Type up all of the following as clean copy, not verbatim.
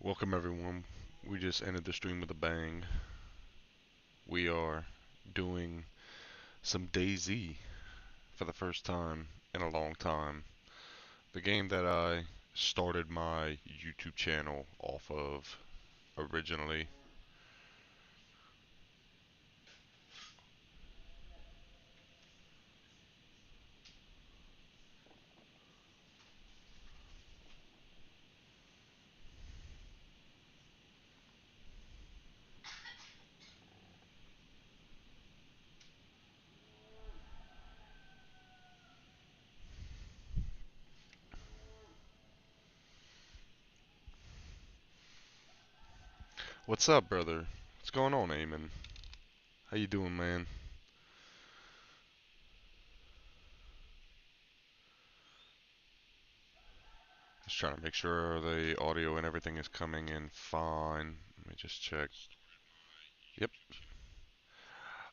Welcome everyone. We just ended the stream with a bang. We are doing some DayZ for the first time in a long time. The game that I started my YouTube channel off of originally. What's up, brother? What's going on, Eamon? How you doing, man? Just trying to make sure the audio and everything is coming in fine. Let me just check. Yep.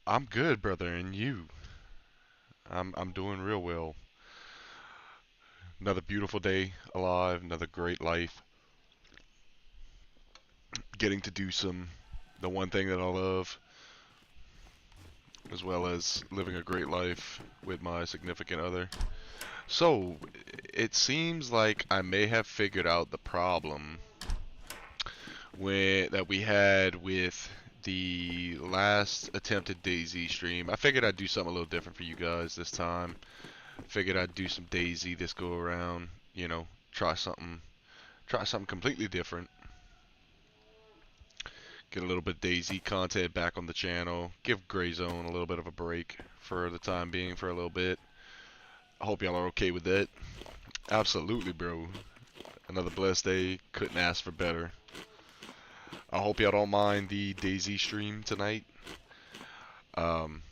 I'm good, brother, and you? I'm doing real well. Another beautiful day alive, another great life. Getting to do the one thing that I love, as well as living a great life with my significant other. So, it seems like I may have figured out the problem that we had with the last attempted DayZ stream. I figured I'd do something a little different for you guys this time. Figured I'd do some DayZ this go around. You know, try something completely different. Get a little bit of DayZ content back on the channel. Give Gray Zone a little bit of a break for the time being for a little bit. I hope y'all are okay with that. Absolutely, bro. Another blessed day. Couldn't ask for better. I hope y'all don't mind the DayZ stream tonight. Um,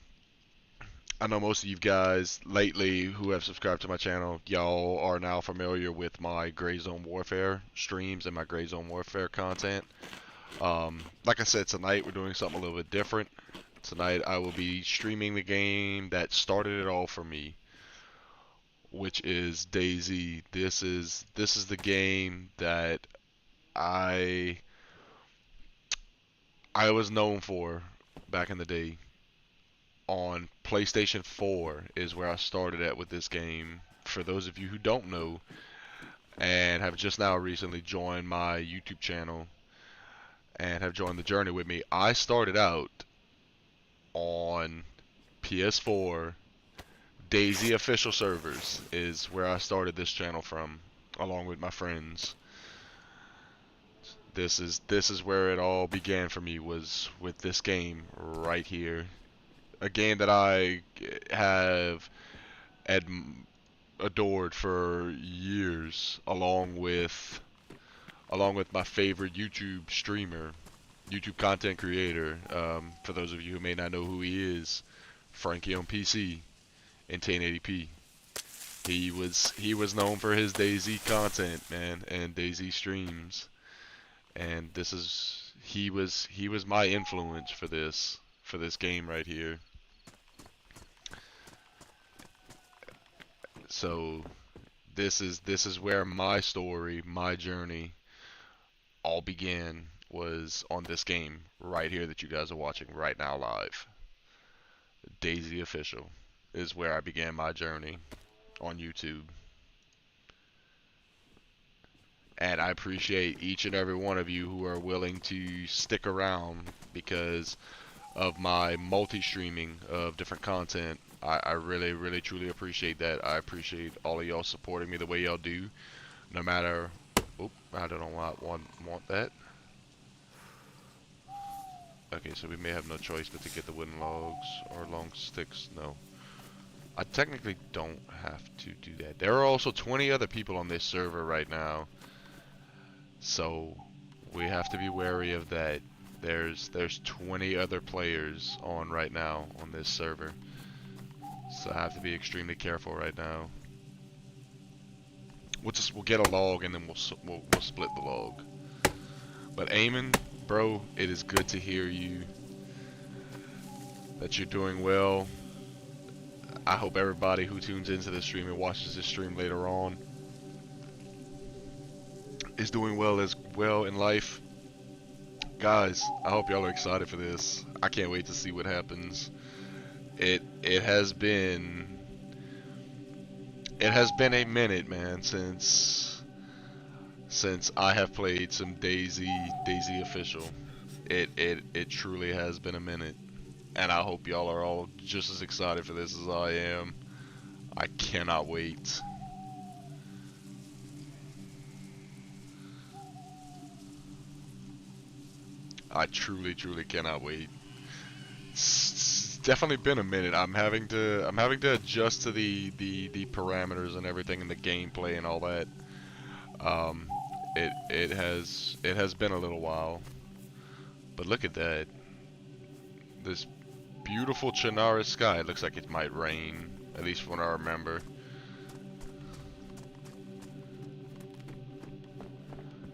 I know most of you guys lately who have subscribed to my channel, y'all are now familiar with my Gray Zone Warfare streams and my Gray Zone Warfare content. Like I said, tonight we're doing something a little bit different. Tonight I will be streaming the game that started it all for me, which is DayZ. This is the game that I I was known for back in the day. On PlayStation 4 is where I started at with this game. For those of you who don't know and have just now recently joined my YouTube channel and have joined the journey with me, I started out on PS4. DayZ official servers is where I started this channel from, along with my friends. This is where it all began for me, was with this game right here. A game that I have adored for years, along with my favorite YouTube streamer, YouTube content creator. For those of you who may not know who he is, Frankie on PC in 1080p. He was known for his DayZ content, man, and DayZ streams. And he was my influence for this game right here. So this is where my story, my journey all began, was on this game right here that you guys are watching right now live. DayZ Official is where I began my journey on YouTube. And I appreciate each and every one of you who are willing to stick around because of my multi-streaming of different content. I really, really, truly appreciate that. I appreciate all of y'all supporting me the way y'all do. No matter... Oop, I don't want that. Okay, so we may have no choice but to get the wooden logs or long sticks. No. I technically don't have to do that. There are also 20 other people on this server right now. So we have to be wary of that. There's 20 other players on right now on this server. So I have to be extremely careful right now. We'll get a log and then we'll split the log. But Eamon, bro, it is good to hear you. That you're doing well. I hope everybody who tunes into this stream and watches this stream later on is doing well as well in life. Guys, I hope y'all are excited for this. I can't wait to see what happens. It has been a minute, man, since I have played some DayZ official. It truly has been a minute, and I hope y'all are all just as excited for this as I am. I cannot wait. I truly cannot wait. It's definitely been a minute. I'm having to adjust to the parameters and everything and the gameplay and all that. Um, it has been a little while, but look at that. This beautiful Chernara sky. It looks like it might rain, at least from what I remember.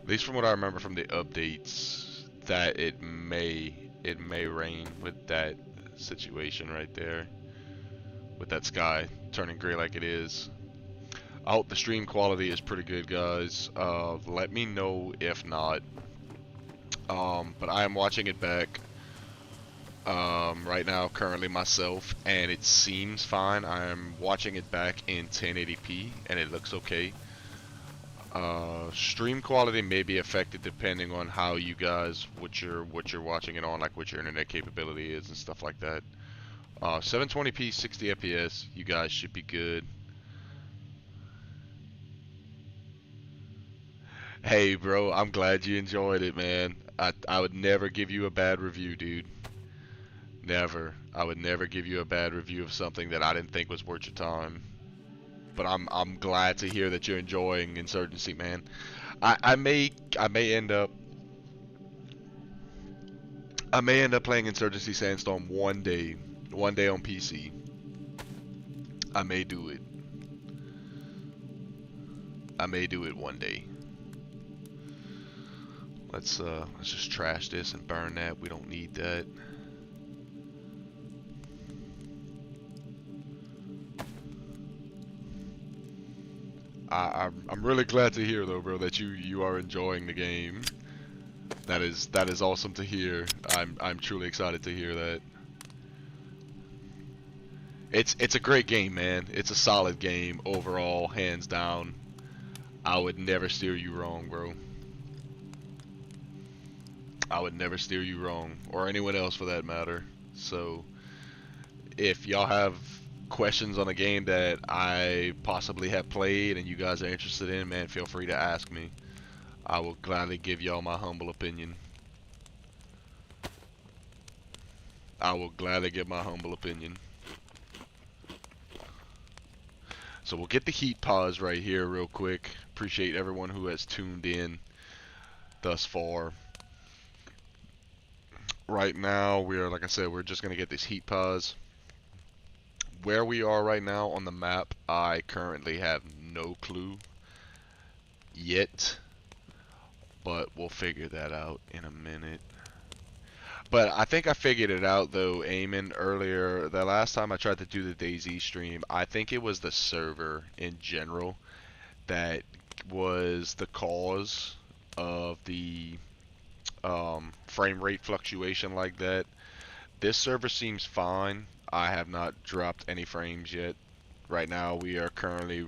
At least from what I remember from the updates, that it may rain with that situation right there, with that sky turning gray like it is. I hope the stream quality is pretty good, guys. Let me know if not. But I am watching it back right now currently myself, and it seems fine. I am watching it back in 1080p, and it looks okay. Stream quality may be affected depending on how you guys, what you're watching it on, like what your internet capability is and stuff like that. 720p, 60 FPS, you guys should be good. Hey, bro, I'm glad you enjoyed it, man. I would never give you a bad review, dude. Never. I would never give you a bad review of something that I didn't think was worth your time. But I'm glad to hear that you're enjoying Insurgency, man. I may end up playing Insurgency Sandstorm one day on PC. I may do it. I may do it one day. Let's just trash this and burn that. We don't need that. I'm really glad to hear though, bro, that you are enjoying the game. That is awesome to hear. I'm truly excited to hear that. It's a great game, man. It's a solid game overall, hands down. I would never steer you wrong, bro. I would never steer you wrong, or anyone else for that matter. So, if y'all have questions on a game that I possibly have played and you guys are interested in, man, feel free to ask me. I will gladly give y'all my humble opinion. I will gladly give my humble opinion. So we'll get the heat pause right here real quick. Appreciate everyone who has tuned in thus far. Right now, like I said, we're just going to get this heat pause. Where we are right now on the map, I currently have no clue yet, but we'll figure that out in a minute. But I think I figured it out though, Eamon, earlier. The last time I tried to do the DayZ stream, I think it was the server in general that was the cause of the frame rate fluctuation like that. This server seems fine. I have not dropped any frames yet. Right now we are currently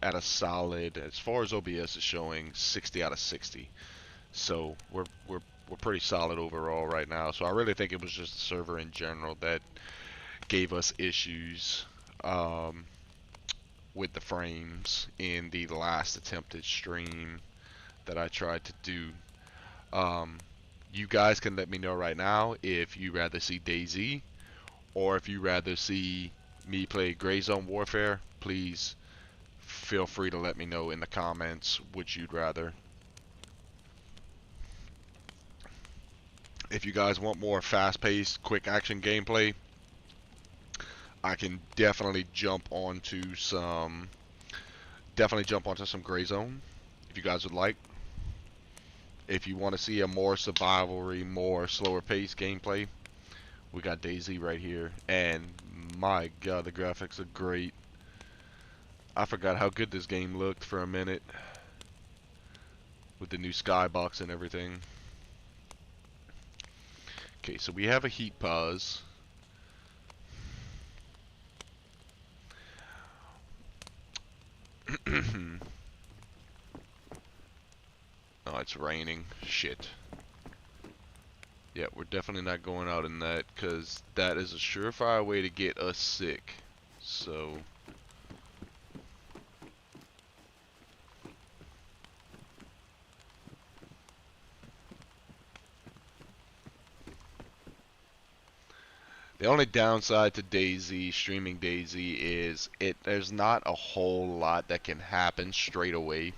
at a solid, as far as OBS is showing, 60 out of 60. So we're pretty solid overall right now. So I really think it was just the server in general that gave us issues with the frames in the last attempted stream that I tried to do. You guys can let me know right now if you rather see DayZ or if you rather see me play Gray Zone Warfare. Please feel free to let me know in the comments which you'd rather. If you guys want more fast-paced, quick action gameplay, I can definitely jump onto some Gray Zone if you guys would like. If you want to see a more survivalory, more slower paced gameplay, we got DayZ right here. And my god, the graphics are great. I forgot how good this game looked for a minute. with the new skybox and everything. Okay, so we have a heat pause. Oh, it's raining. Shit. Yeah, we're definitely not going out in that, because that is a surefire way to get us sick. So... the only downside to DayZ, streaming DayZ, is there's not a whole lot that can happen straight away.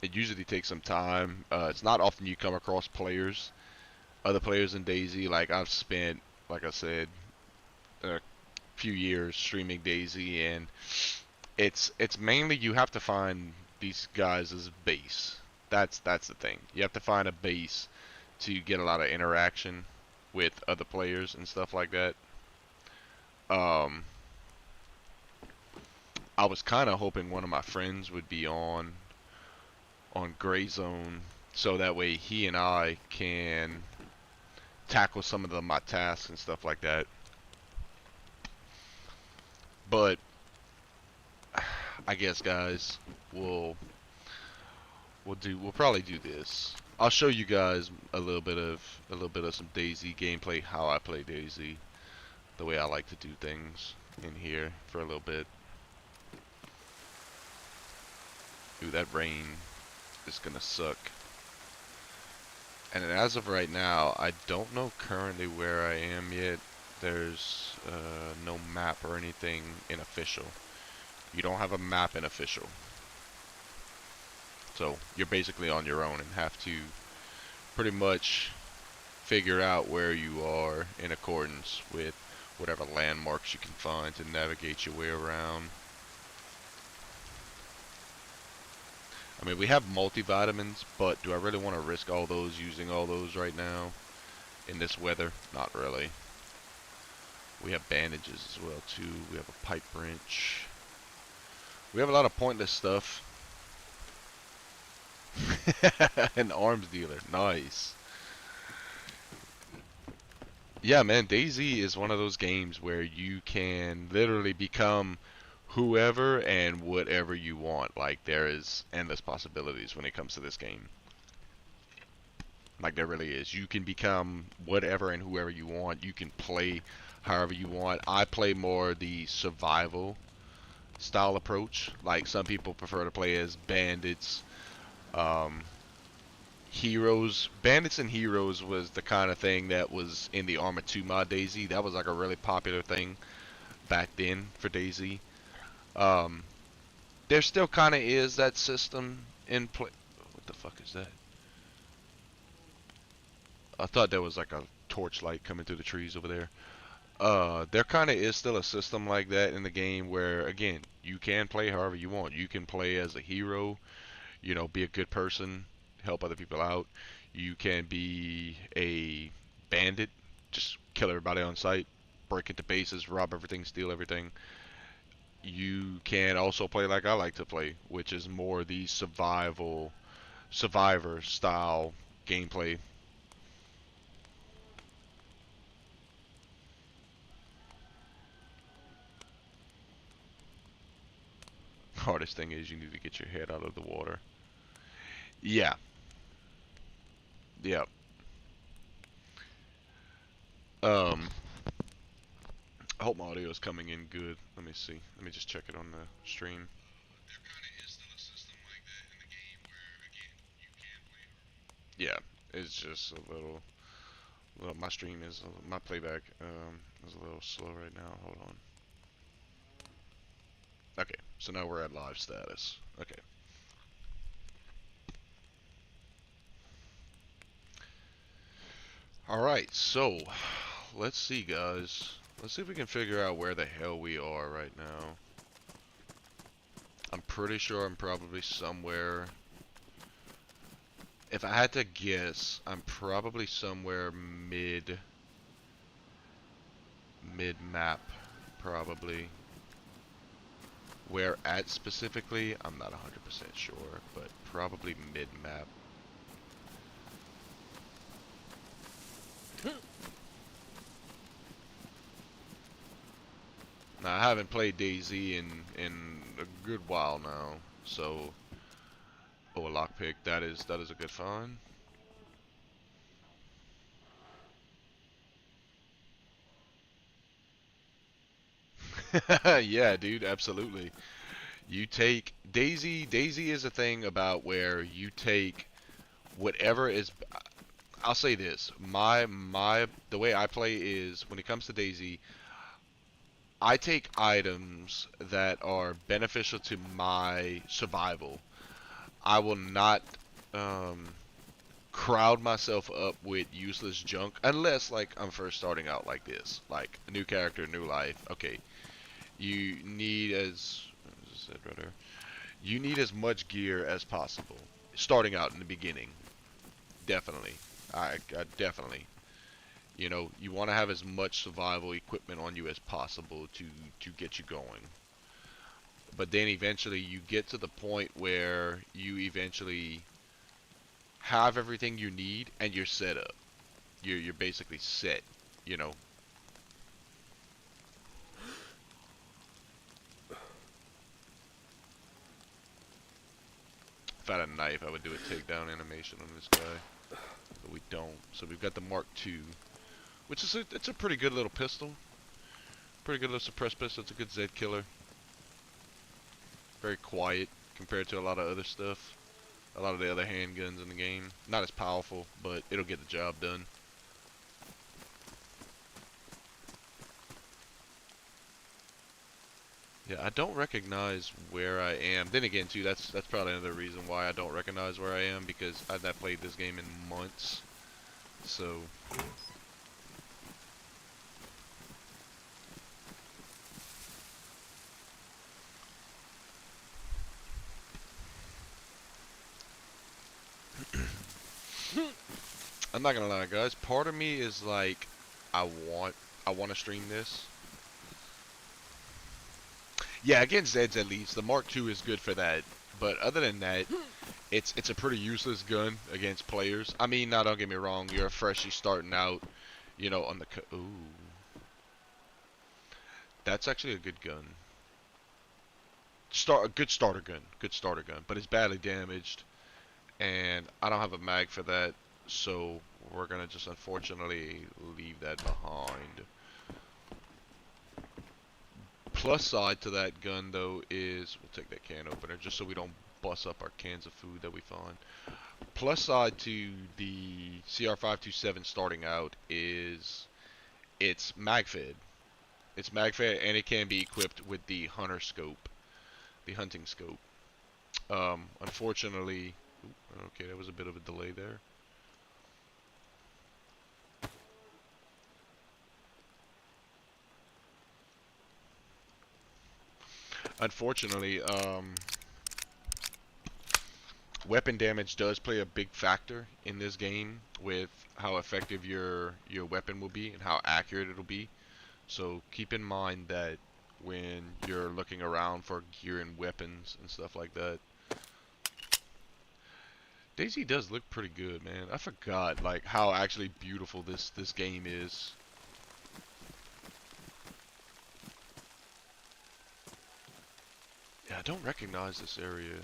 It usually takes some time. It's not often you come across other players in DayZ. Like I've spent, like I said, a few years streaming DayZ, and it's mainly you have to find these guys' base. That's the thing. You have to find a base to get a lot of interaction with other players and stuff like that. Um, I was kind of hoping one of my friends would be on Gray Zone, so that way he and I can tackle some of my tasks and stuff like that. But I guess, guys, we'll we'll probably do this. I'll show you guys a little bit of some DayZ gameplay, how I play DayZ, the way I like to do things in here for a little bit. Ooh, that rain is gonna suck. And as of right now, I don't know currently where I am yet. There's no map or anything in official. You don't have a map in official. So you're basically on your own and have to pretty much figure out where you are in accordance with whatever landmarks you can find to navigate your way around. I mean, we have multivitamins, but do I really want to risk all those, using all those right now in this weather? Not really. We have bandages as well too. We have a pipe wrench. We have a lot of pointless stuff. An arms dealer. Nice. Yeah, man, DayZ is one of those games where you can literally become whoever and whatever you want. Like, there is endless possibilities when it comes to this game. Like, there really is. You can become whatever and whoever you want. You can play however you want. I play more the survival style approach. Like, some people prefer to play as bandits, heroes. Bandits and heroes was the kind of thing that was in the Arma 2 mod DayZ. That was like a really popular thing back then for DayZ. Um, there still kind of is that system in play. What the fuck is that? I thought there was like a torchlight coming through the trees over there. There kind of is still a system like that in the game where, again, you can play however you want. You can play as a hero, you know, be a good person, help other people out. You can be a bandit, just kill everybody on sight, break into bases, rob everything, steal everything. You can also play like I like to play, which is more the survivor style gameplay. Hardest thing is you need to get your head out of the water. Yeah, yeah. Um, I hope my audio is coming in good. Let me see. Let me just check it on the stream. Yeah, it's just a little. Well, my stream is my playback is a little slow right now. Hold on. Okay, so now we're at live status. Okay. All right, so let's see, guys. Let's see if we can figure out where the hell we are right now. I'm pretty sure I'm probably somewhere. If I had to guess, I'm probably somewhere mid map, probably. Where at specifically, I'm not 100% sure, but probably mid-map. Now, I haven't played DayZ in a good while now, so oh, a lockpick, that is a good find. Yeah, dude, absolutely. You take DayZ is a thing about where you take whatever is. I'll say this: the way I play is when it comes to DayZ, I take items that are beneficial to my survival. I will not um, crowd myself up with useless junk unless like I'm first starting out like this, like a new character, new life. Okay, you need you need as much gear as possible starting out in the beginning. Definitely, I definitely. You know, you want to have as much survival equipment on you as possible to get you going. But then eventually you get to the point where you eventually have everything you need and you're set up. You're basically set, you know. If I had a knife, I would do a takedown animation on this guy, but we don't. So we've got the Mark II, which is it's a pretty good little pistol. Pretty good little suppressed pistol. It's a good Z killer. Very quiet compared to a lot of other stuff. A lot of the other handguns in the game. Not as powerful, but it'll get the job done. Yeah, I don't recognize where I am. Then again, too, that's probably another reason why I don't recognize where I am, because I've not played this game in months. So I'm not gonna lie, guys. Part of me is like, I want to stream this. Yeah, against Zeds at least. The Mark II is good for that. But other than that, it's a pretty useless gun against players. I mean, now don't get me wrong. You're a freshie starting out, you know, on the ooh. That's actually a good gun. A good starter gun. Good starter gun. But it's badly damaged, and I don't have a mag for that, so we're gonna just unfortunately leave that behind. Plus side to that gun though is we'll take that can opener just so we don't bust up our cans of food that we find. Plus side to the CR527 starting out is it's mag fed. It's mag fed and it can be equipped with the hunter scope, the hunting scope. Unfortunately, okay, that was a bit of a delay there. Unfortunately, weapon damage does play a big factor in this game with how effective your weapon will be and how accurate it'll be. So keep in mind that when you're looking around for gear and weapons and stuff like that. DayZ does look pretty good, man. I forgot like how actually beautiful this game is. Yeah, I don't recognize this area.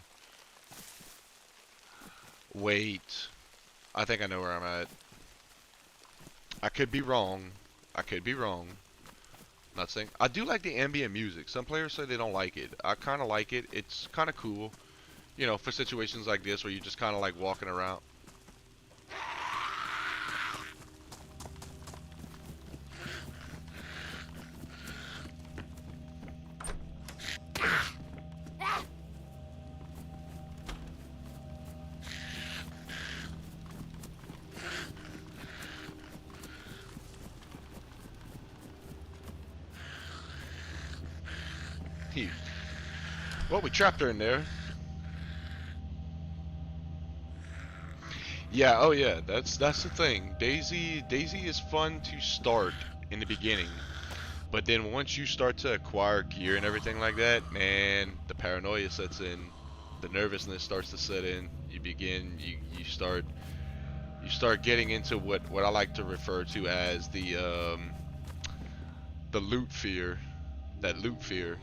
Wait. I think I know where I'm at. I could be wrong. I could be wrong. Not saying I do like the ambient music. Some players say they don't like it. I kind of like it. It's kind of cool, you know, for situations like this where you're just kind of like walking around. Well, we trapped her in there. Yeah, oh yeah, that's the thing. DayZ is fun to start in the beginning, But then once you start to acquire gear and everything like that, man, the paranoia sets in, the nervousness starts to set in. You start getting into what I like to refer to as the loot fear. That loot fear.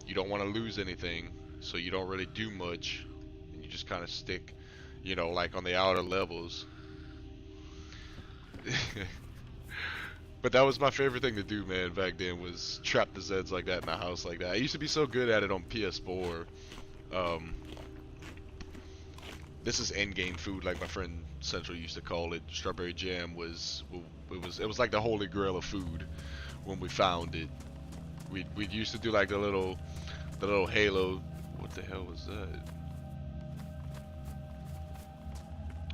You don't want to lose anything, so you don't really do much, and you just kind of stick, like on the outer levels. But that was my favorite thing to do, man, back then, was trap the Zeds like that in a house like that. I used to be so good at it on PS4. Um, this is endgame food, like my friend Central used to call it. Strawberry jam was like the holy grail of food when we found it. We used to do like the little Halo. What the hell was that?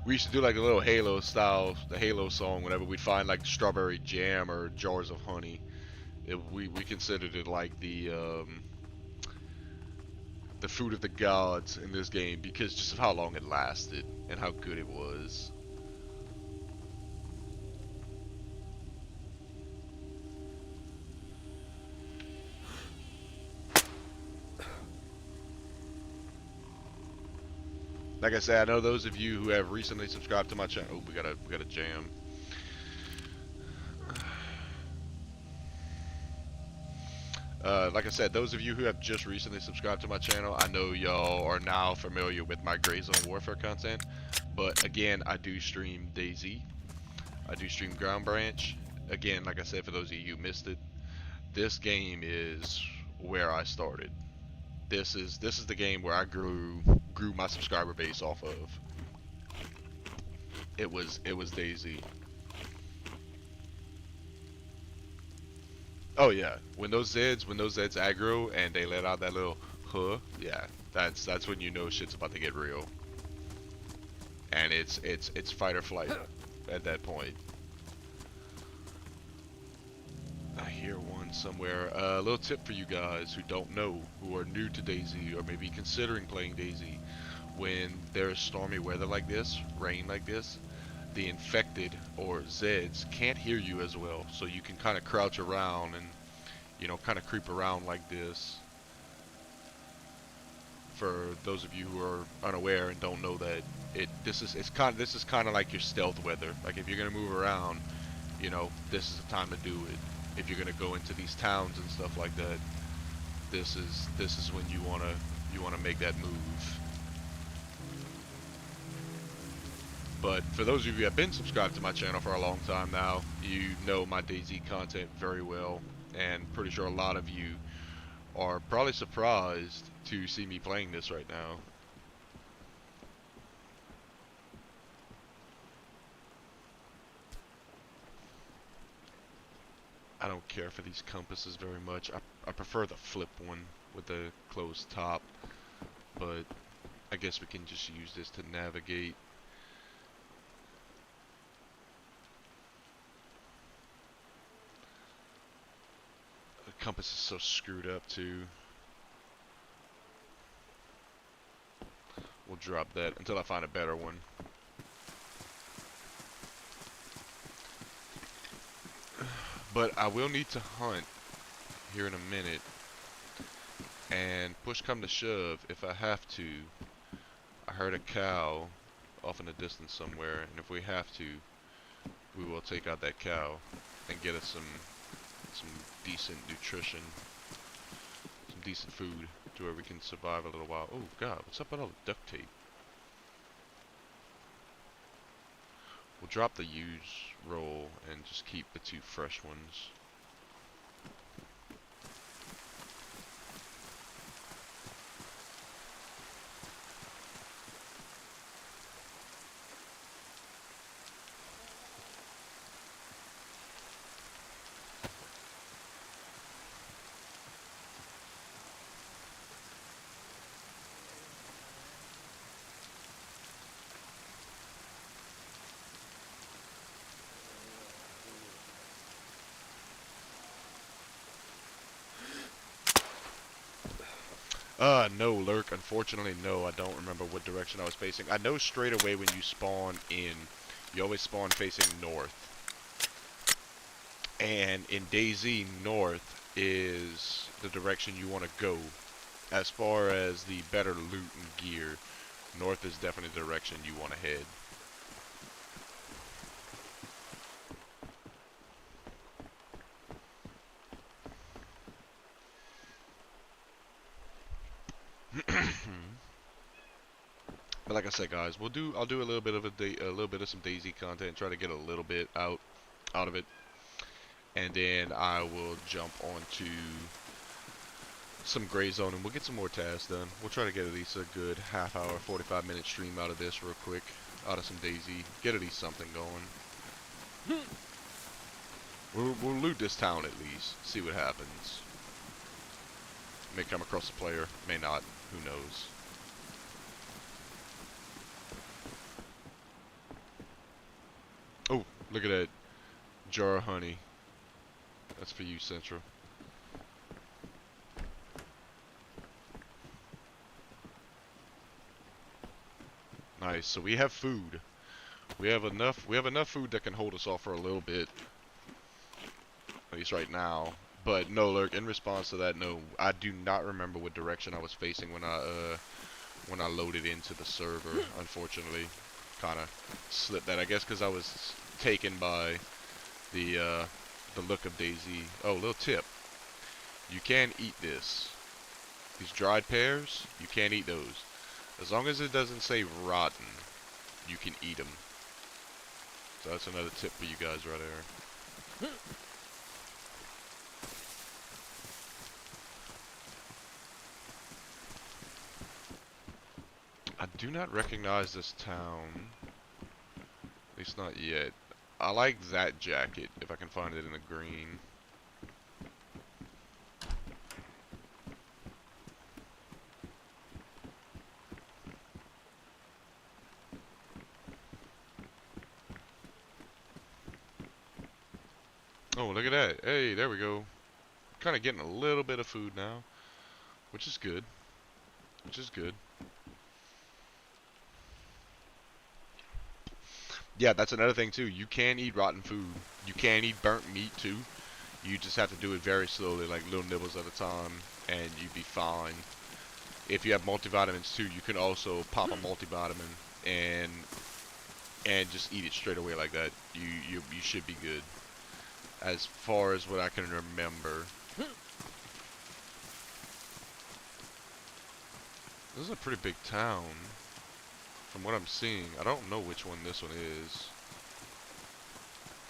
We used to do like a little Halo style, the Halo song. Whenever we'd find like strawberry jam or jars of honey, we considered it like the food of the gods in this game because just of how long it lasted and how good it was. Like I said, I know those of you who have recently subscribed to my channel. Oh, we got a jam. Like I said, those of you who have just recently subscribed to my channel, I know y'all are now familiar with my Gray Zone Warfare content. But again, I do stream DayZ. I do stream Ground Branch. Again, like I said, for those of you who missed it, this game is where I started. This is the game where I grew my subscriber base off of. It was DayZ. Oh yeah, when those Zeds aggro and they let out that little huh, yeah, that's when you know shit's about to get real. And it's fight or flight at that point. I hear one somewhere. A little tip for you guys who don't know, who are new to DayZ or maybe considering playing DayZ. When there's stormy weather like this, rain like this, the infected or Zeds can't hear you as well, so you can kind of crouch around and kind of creep around like this. For those of you who are unaware and don't know that, this is kind of like your stealth weather. Like if you're gonna move around, this is the time to do it. If you're gonna go into these towns and stuff like that, this is when you wanna make that move. But for those of you who have been subscribed to my channel for a long time now, you know my DayZ content very well, and pretty sure a lot of you are probably surprised to see me playing this right now. I don't care for these compasses very much. I prefer the flip one with the closed top, but I guess we can just use this to navigate. The compass is so screwed up too. We'll drop that until I find a better one. But I will need to hunt here in a minute, and push come to shove, if I have to, I heard a cow off in the distance somewhere, and if we have to, we will take out that cow and get us some decent nutrition, some decent food to where we can survive a little while. Oh god, what's up with all the duct tape? We'll drop the use roll and just keep the 2 fresh ones. No, Lurk. Unfortunately, no. I don't remember what direction I was facing. I know straight away when you spawn in, you always spawn facing north. And in DayZ, north is the direction you want to go. As far as the better loot and gear, north is definitely the direction you want to head. But like I said, guys, I'll do a little bit of a little bit of some DayZ content, try to get a little bit out of it, and then I will jump onto some gray zone and we'll get some more tasks done. We'll try to get at least a good half hour, 45-minute stream out of this real quick, out of some DayZ. Get at least something going. We'll loot this town at least, see what happens. May come across a player, may not, who knows. Oh, look at that jar of honey. That's for you, Central. Nice. So we have food. We have enough food that can hold us off for a little bit. At least right now. But no, Lurk, in response to that, no, I do not remember what direction I was facing when I loaded into the server, unfortunately. Kinda slipped that. I guess because I was taken by the look of DayZ. Oh, little tip. You can eat this. These dried pears, you can't eat those. As long as it doesn't say rotten, you can eat them. So that's another tip for you guys right there. I do not recognize this town. At least not yet. I like that jacket, if I can find it in the green. Oh, look at that. Hey, there we go. Kind of getting a little bit of food now, which is good. Which is good. Yeah, that's another thing too. You can eat rotten food. You can eat burnt meat too. You just have to do it very slowly, like little nibbles at a time, and you'd be fine. If you have multivitamins too, you can also pop a multivitamin and just eat it straight away like that. You should be good. As far as what I can remember. This is a pretty big town. From what I'm seeing, I don't know which one this one is.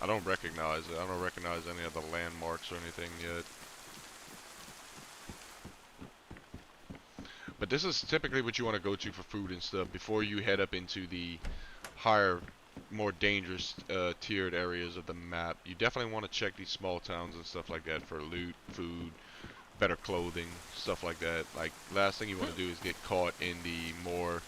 I don't recognize it. I don't recognize any of the landmarks or anything yet. But this is typically what you want to go to for food and stuff before you head up into the higher, more dangerous tiered areas of the map. You definitely want to check these small towns and stuff like that for loot, food, better clothing, stuff like that. Like, last thing you want to do is get caught in the more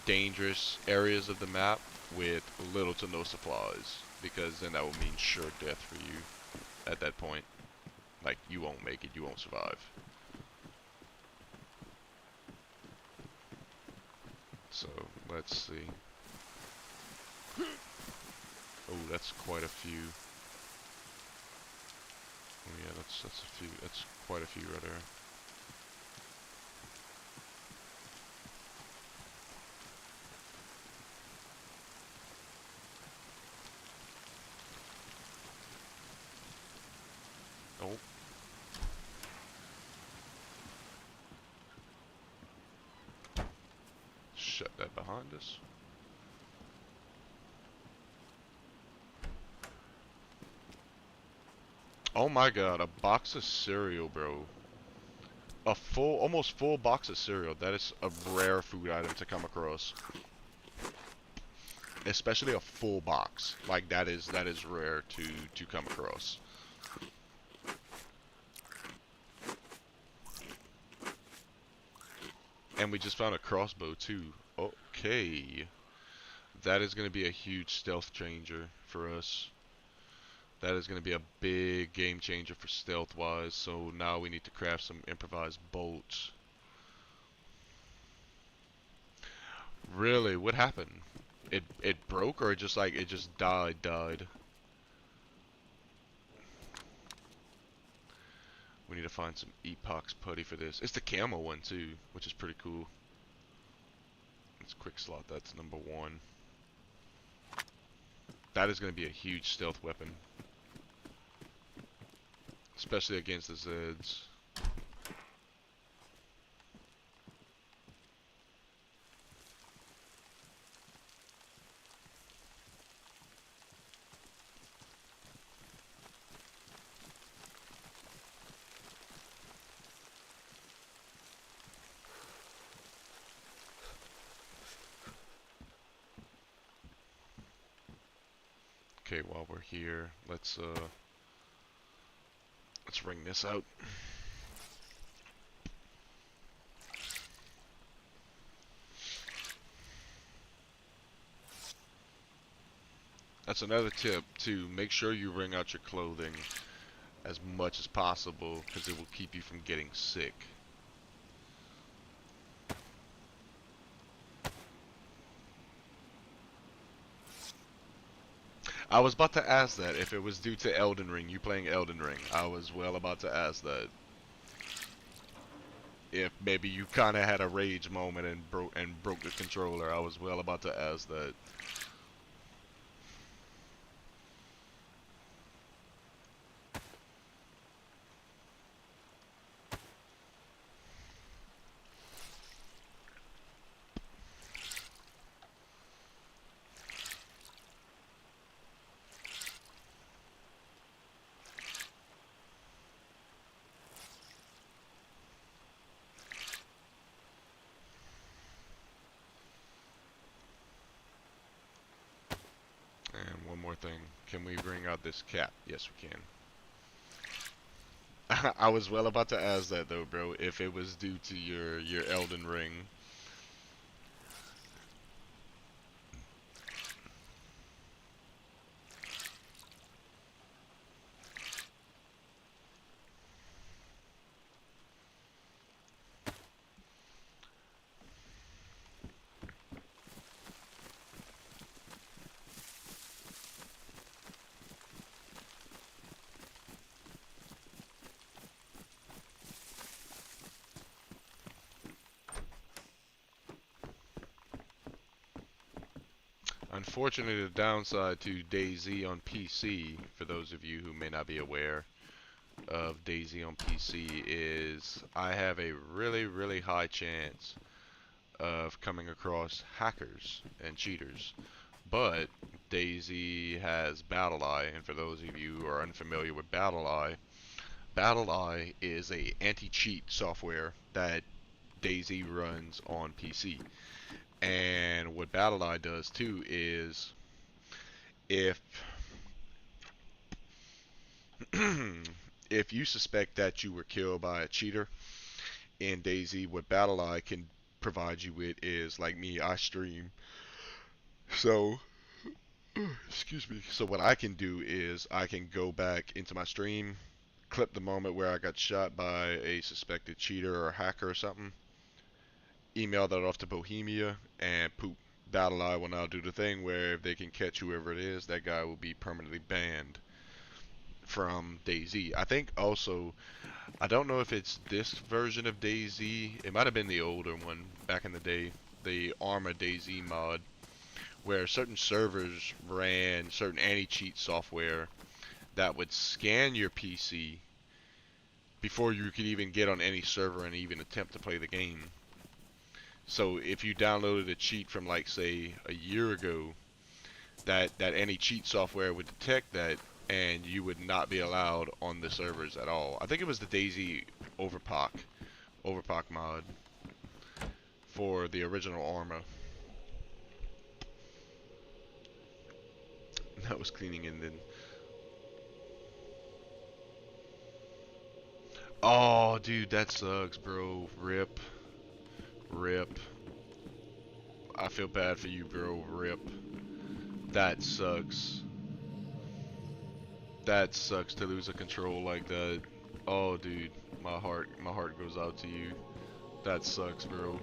dangerous areas of the map with little to no supplies, because then that will mean sure death for you at that point. Like, you won't make it, you won't survive. So, let's see. Oh, that's quite a few. Oh yeah, that's a few, that's quite a few right there. Oh. Shut that behind us. Oh my god, a box of cereal, bro. A full, almost full box of cereal. That is a rare food item to come across. Especially a full box. Like, that is rare to come across. And we just found a crossbow too. Okay. That is going to be a huge stealth changer for us. That is going to be a big game changer for stealth wise. So now we need to craft some improvised bolts. Really? What happened? It broke, or it just died? We need to find some epox putty for this. It's the camo one too, which is pretty cool. Let's quick slot. That's number 1. That is going to be a huge stealth weapon, especially against the Zeds. Okay, while we're here, let's ring this out. That's another tip too. Make sure you wring out your clothing as much as possible, because it will keep you from getting sick. I was about to ask that if it was due to Elden Ring, you playing Elden Ring. I was well about to ask that. If maybe you kind of had a rage moment and broke the controller. I was well about to ask that. And one more thing. Can we bring out this cap? Yes, we can. I was well about to ask that though, bro. If it was due to your Elden Ring. Unfortunately, the downside to DayZ on PC, for those of you who may not be aware of DayZ on PC, is I have a really high chance of coming across hackers and cheaters. But DayZ has BattleEye, and for those of you who are unfamiliar with BattleEye, BattleEye is a anti-cheat software that DayZ runs on PC. And what BattleEye does too is if if you suspect that you were killed by a cheater in DayZ, what BattleEye can provide you with is, like me, I stream. So, excuse me. So what I can do is I can go back into my stream, clip the moment where I got shot by a suspected cheater or hacker or something, email that off to Bohemia, and poop. BattleEye will now do the thing where if they can catch whoever it is, that guy will be permanently banned from DayZ. I think also, I don't know if it's this version of DayZ. It might have been the older one back in the day, the Arma DayZ mod, where certain servers ran certain anti-cheat software that would scan your PC before you could even get on any server and even attempt to play the game. So if you downloaded a cheat from, like, say a year ago, that anti-cheat software would detect that, and you would not be allowed on the servers at all. I think it was the DayZ Overpock mod for the original Arma. That was cleaning and then. Oh, dude, that sucks, bro. Rip. Rip. I feel bad for you, bro. Rip. That sucks. That sucks to lose a control like that. Oh, dude, my heart goes out to you. That sucks, bro.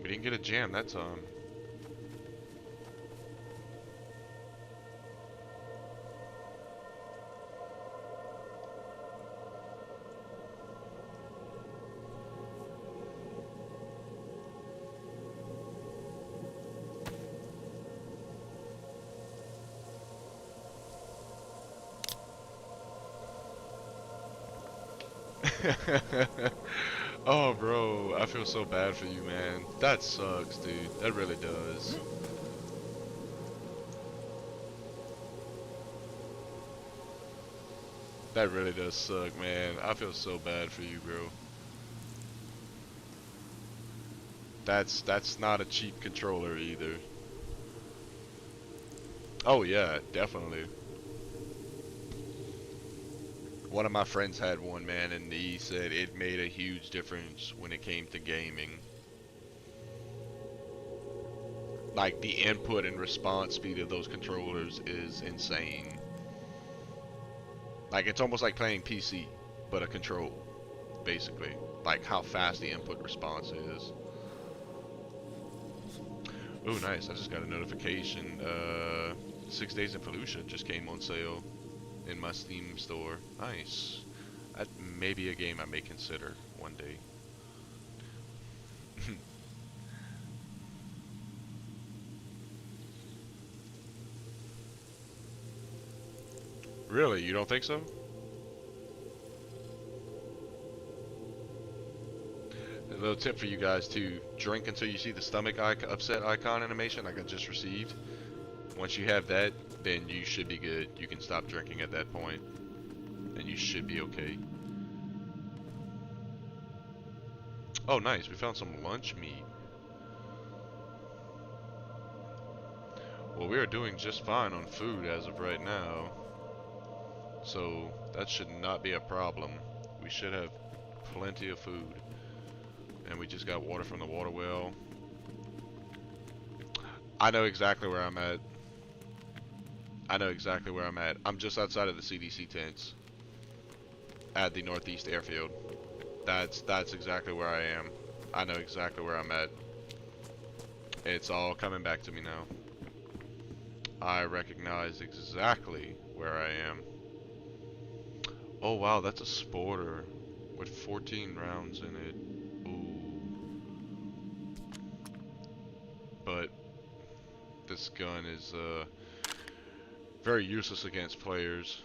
We didn't get a jam that time. Oh, bro, I feel so bad for you, man. That sucks, dude. That really does. That really does suck, man. I feel so bad for you, bro. That's not a cheap controller either. Oh yeah, definitely. One of my friends had one, man, and he said it made a huge difference when it came to gaming. Like the input and response speed of those controllers is insane. Like it's almost like playing PC, but a control, basically. Like how fast the input response is. Oh, nice. I just got a notification. 6 Days in Fallujah just came on sale in my Steam store. Nice. That may be a game I may consider one day. Really? You don't think so? A little tip for you guys too. Drink until you see the stomach upset icon animation like I just received. Once you have that, then you should be good. You can stop drinking at that point, and you should be okay. Oh, nice. We found some lunch meat. Well, we are doing just fine on food as of right now. So, that should not be a problem. We should have plenty of food. And we just got water from the water well. I know exactly where I'm at. I know exactly where I'm at. I'm just outside of the CDC tents at the Northeast Airfield. That's exactly where I am. I know exactly where I'm at. It's all coming back to me now. I recognize exactly where I am. Oh wow, that's a sporter with 14 rounds in it. Ooh. But this gun is very useless against players.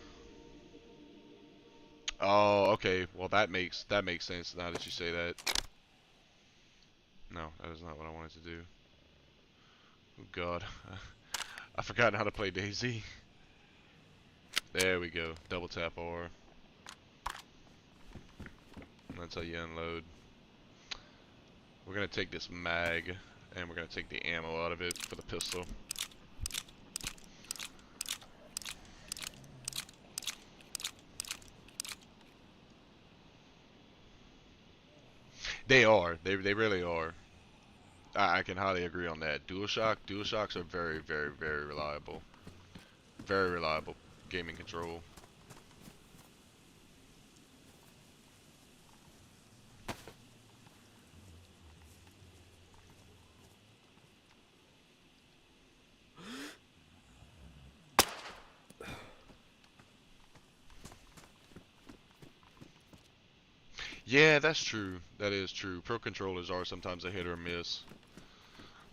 Oh, okay. Well, that makes sense now that you say that. No, that is not what I wanted to do. Oh God, I forgot how to play DayZ. There we go. Double tap R. That's how you unload. We're gonna take this mag, and we're gonna take the ammo out of it for the pistol. They are. They really are. I can highly agree on that. DualShocks are very, very, very reliable. Very reliable gaming control. Yeah, that's true. That is true. Pro controllers are sometimes a hit or miss.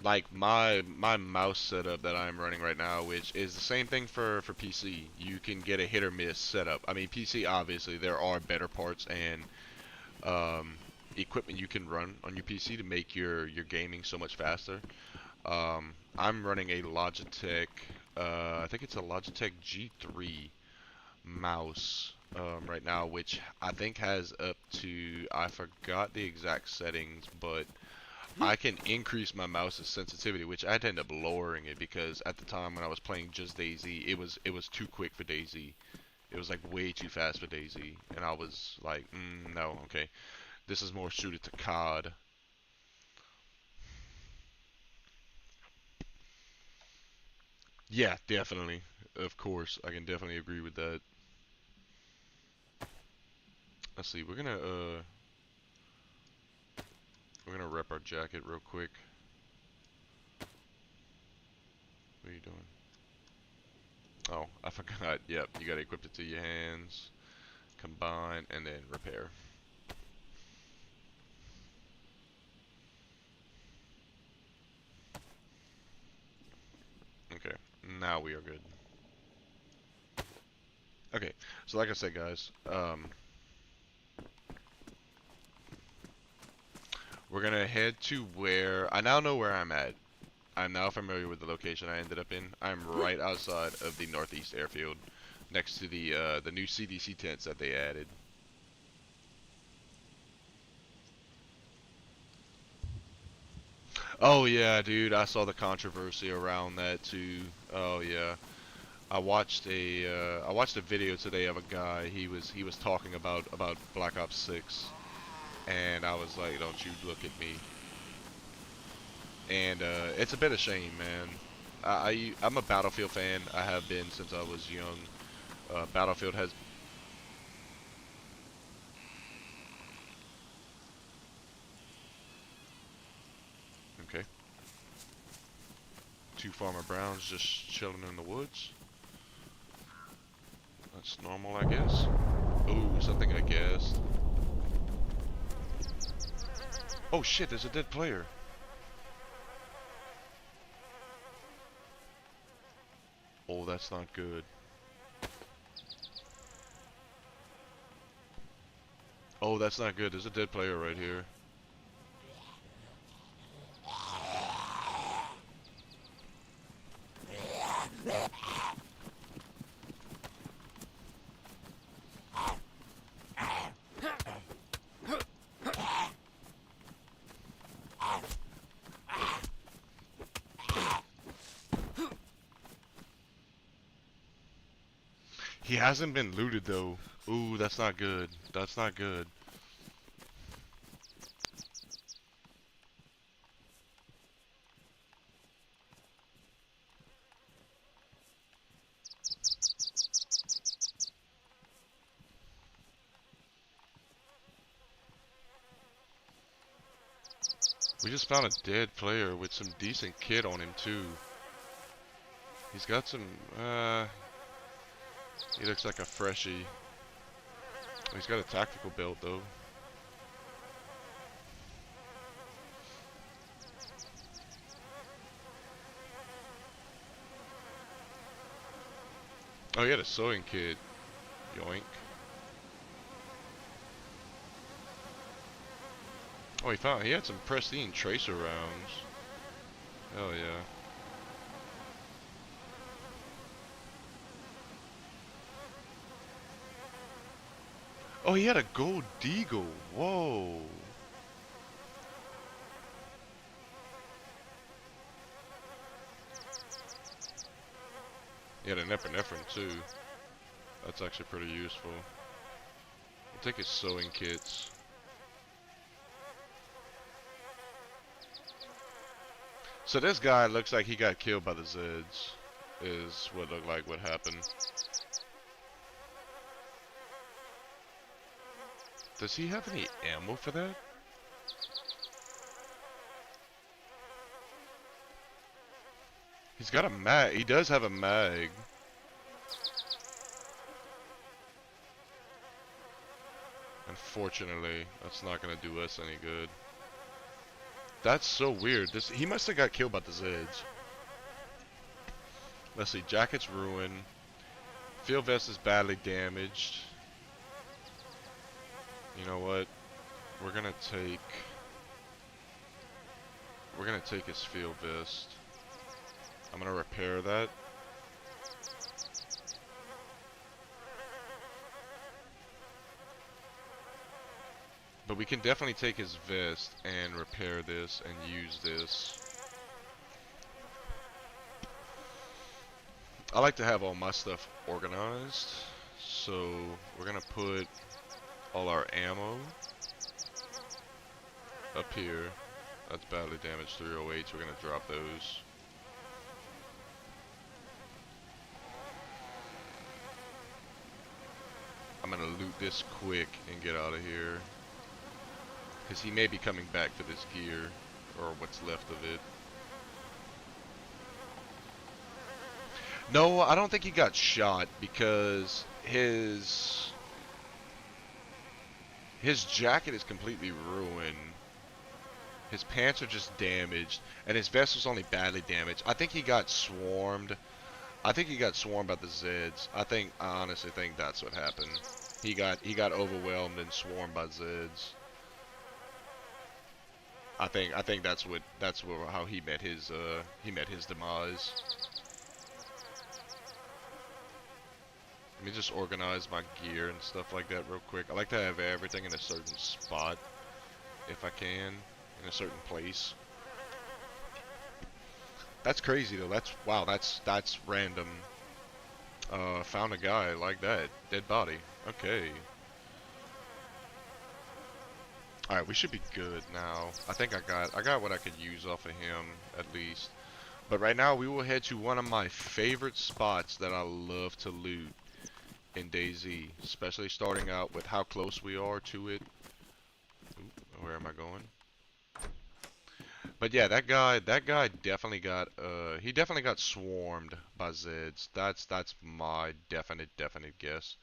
Like my mouse setup that I'm running right now, which is the same thing for PC. You can get a hit or miss setup. I mean, PC obviously there are better parts and um, equipment you can run on your PC to make your gaming so much faster. I'm running a Logitech, I think it's a Logitech G3 mouse right now, which I think has up to, I forgot the exact settings, but I can increase my mouse's sensitivity, which I'd end up lowering it because at the time when I was playing just DayZ, it was too quick for DayZ. It was like way too fast for DayZ, and I was like, no, okay, this is more suited to COD. Yeah, definitely. Of course, I can definitely agree with that. Let's see, we're gonna rep our jacket real quick. What are you doing? Oh, I forgot. Yep, you gotta equip it to your hands. Combine and then repair. Okay, now we are good. Okay, so like I said, guys, we're gonna head to where I now know where I'm at. I'm now familiar with the location I ended up in. I'm right outside of the northeast airfield, next to the new CDC tents that they added. Oh yeah, dude, I saw the controversy around that too. Oh yeah. I watched a video today of a guy. He was talking about Black Ops 6, and I was like, "Don't you look at me." And it's a bit of shame, man. I'm a Battlefield fan. I have been since I was young. Battlefield has okay. Two Farmer Browns just chilling in the woods. That's normal, I guess. Ooh, something I guessed. Oh shit, there's a dead player. Oh, that's not good. Oh, that's not good. There's a dead player right here. He hasn't been looted though. Ooh, that's not good. That's not good. We just found a dead player with some decent kit on him too. He's got some, he looks like a freshie. He's got a tactical belt though. Oh, he had a sewing kit. Yoink. Oh, he had some pristine tracer rounds. Hell yeah. Oh, he had a gold deagle. Whoa. He had an epinephrine too. That's actually pretty useful. I'll take his sewing kits. So this guy looks like he got killed by the Zeds, is what looked like what happened. Does he have any ammo for that? He's got a mag. He does have a mag. Unfortunately, that's not gonna do us any good. That's so weird. He must have got killed by the Zeds. Let's see. Jacket's ruined. Field vest is badly damaged. You know what? We're gonna take his field vest. I'm gonna repair that. But we can definitely take his vest and repair this and use this. I like to have all my stuff organized. So we're gonna put all our ammo up here. That's badly damaged 308s. We're gonna drop those. I'm gonna loot this quick and get out of here. Because he may be coming back for this gear, or what's left of it. No, I don't think he got shot because his jacket is completely ruined. His pants are just damaged, and his vest was only badly damaged. I think he got swarmed. I think he got swarmed by the Zeds. I honestly think that's what happened. He got overwhelmed and swarmed by Zeds. I think that's how he met his demise. Let me just organize my gear and stuff like that real quick. I like to have everything in a certain spot if I can, in a certain place. That's crazy though. That's wow. That's random. Found a guy like that. Dead body. Okay. All right, we should be good now. I think I got what I could use off of him at least. But right now we will head to one of my favorite spots that I love to loot in DayZ, especially starting out with how close we are to it. Ooh, where am I going? But yeah, that guy definitely he definitely got swarmed by Zeds. That's my definite guess.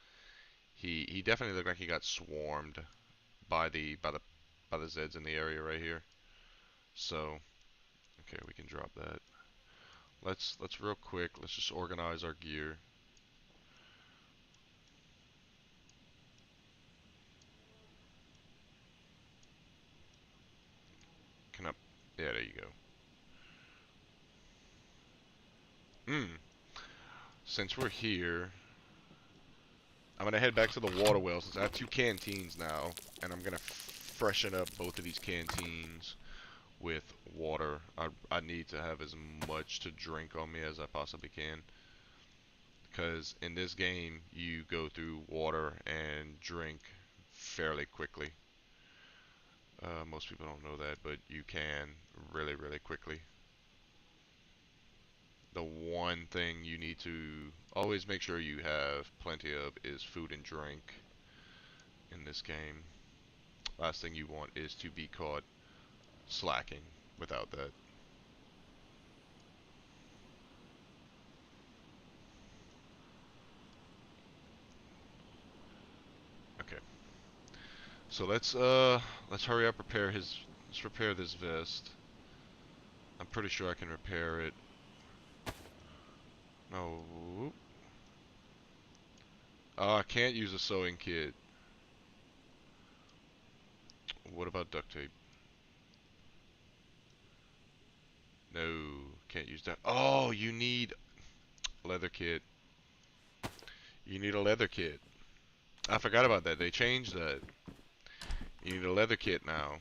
He definitely looked like he got swarmed by the Zeds in the area right here. So, okay, we can drop that. Let's real quick, let's just organize our gear. Can I, yeah, there you go. Hmm. Since we're here, I'm gonna head back to the water well since I have two canteens now, and I'm gonna freshen up both of these canteens with water. I need to have as much to drink on me as I possibly can. Because in this game, you go through water and drink fairly quickly. Most people don't know that, but you can really quickly. The one thing you need to always make sure you have plenty of is food and drink in this game. Last thing you want is to be caught slacking without that. Okay. So let's hurry up let's repair this vest. I'm pretty sure I can repair it. No. I can't use a sewing kit. What about duct tape? No, can't use that. Oh, you need leather kit. You need a leather kit. I forgot about that. They changed that. You need a leather kit now.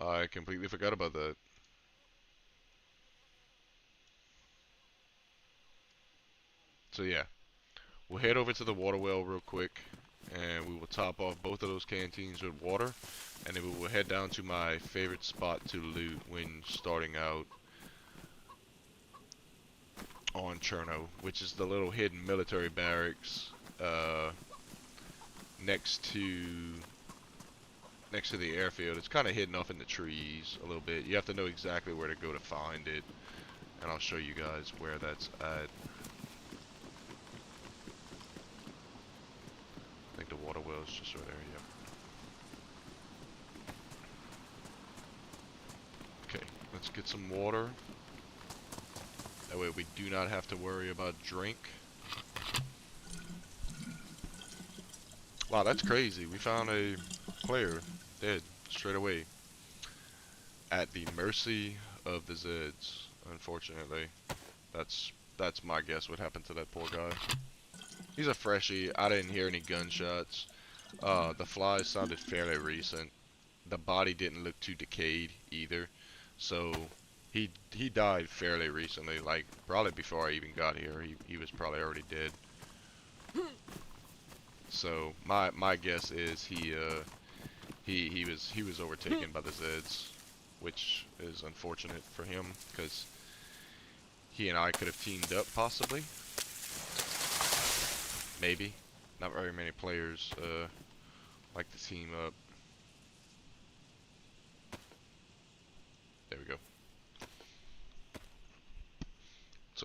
I completely forgot about that. So yeah, we'll head over to the water well real quick, and we will top off both of those canteens with water, and then we will head down to my favorite spot to loot when starting out on Cherno, which is the little hidden military barracks uh, next to next to the airfield. It's kind of hidden off in the trees a little bit. You have to know exactly where to go to find it, and I'll show you guys where that's at. I think the water well is just right there. Yep. Okay, let's get some water. That way we do not have to worry about drink. Wow, that's crazy. We found a player dead straight away at the mercy of the Zeds. Unfortunately, that's that's my guess what happened to that poor guy. He's a freshie. I didn't hear any gunshots. The flies sounded fairly recent. The body didn't look too decayed either. So he died fairly recently, like probably before I even got here. He was probably already dead. So my guess is he was overtaken by the Zeds, which is unfortunate for him because he and I could have teamed up possibly. Maybe. Not very many players like to team up.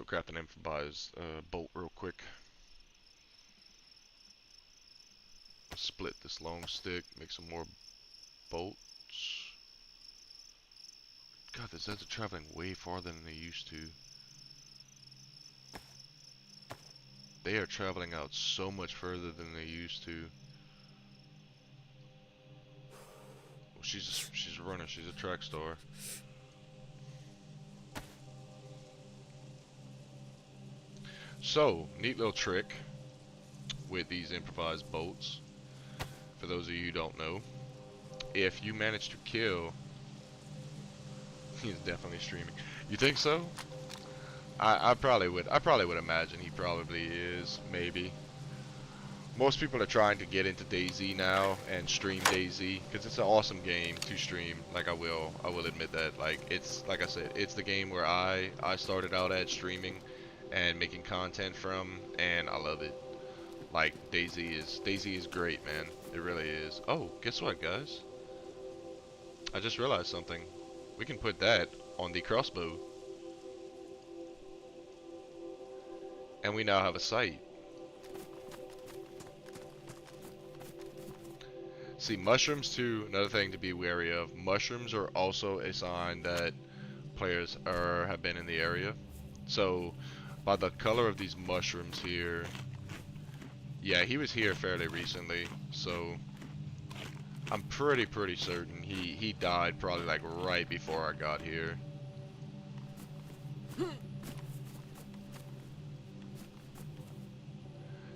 craft an improvised bolt real quick. Split this long stick, make some more bolts. God, the Zeds are traveling way farther than they used to. They are traveling out so much further than they used to. Well, she's a runner, she's a track star. So, neat little trick with these improvised bolts. For those of you who don't know, if you manage to kill, he's definitely streaming. You think so? I probably would imagine he probably is, maybe. Most people are trying to get into DayZ now and stream DayZ because it's an awesome game to stream. Like I will admit that. Like it's like I said, it's the game where I started out at streaming and making content from, and I love it. Like DayZ is great, man. It really is. Oh, guess what, guys? I just realized something. We can put that on the crossbow. And we now have a sight. See, mushrooms too, another thing to be wary of. Mushrooms are also a sign that players have been in the area. So, by the color of these mushrooms here, yeah, he was here fairly recently, so I'm pretty certain he died probably like right before I got here.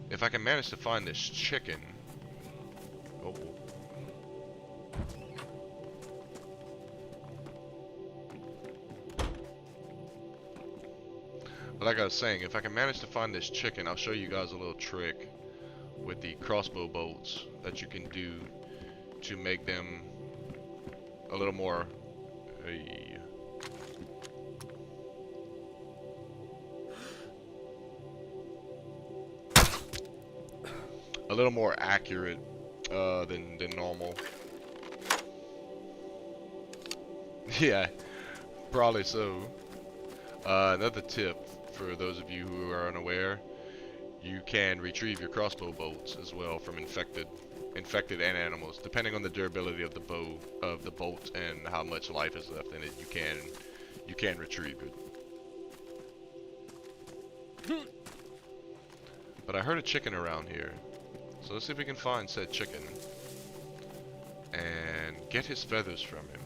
If I can manage to find this chicken. Oh. But like I was saying, if I can manage to find this chicken, I'll show you guys a little trick with the crossbow bolts that you can do to make them a little more a little more accurate than normal. Yeah, probably so. Another tip for those of you who are unaware, you can retrieve your crossbow bolts as well from infected and animals. Depending on the durability of the bolt and how much life is left in it, you can retrieve it. But I heard a chicken around here. So let's see if we can find said chicken and get his feathers from him.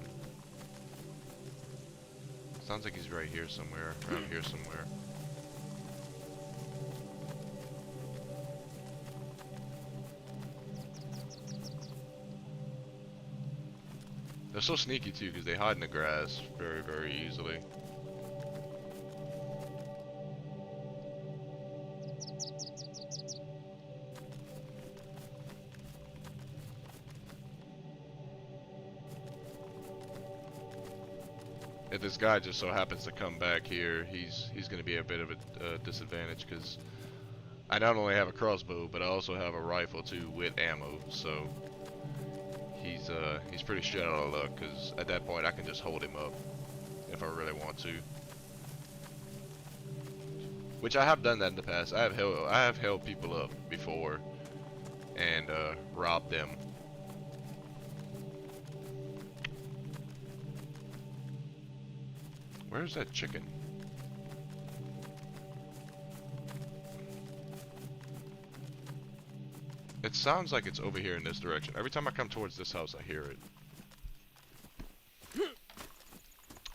Sounds like he's right here somewhere, around here somewhere. They're so sneaky too because they hide in the grass very easily. If this guy just so happens to come back here, he's going to be a bit of a disadvantage because I not only have a crossbow, but I also have a rifle too with ammo. So he's pretty shit out of luck because at that point I can just hold him up if I really want to. Which I have done that in the past. I have held people up before and robbed them. Where's that chicken? It sounds like it's over here in this direction. Every time I come towards this house, I hear it.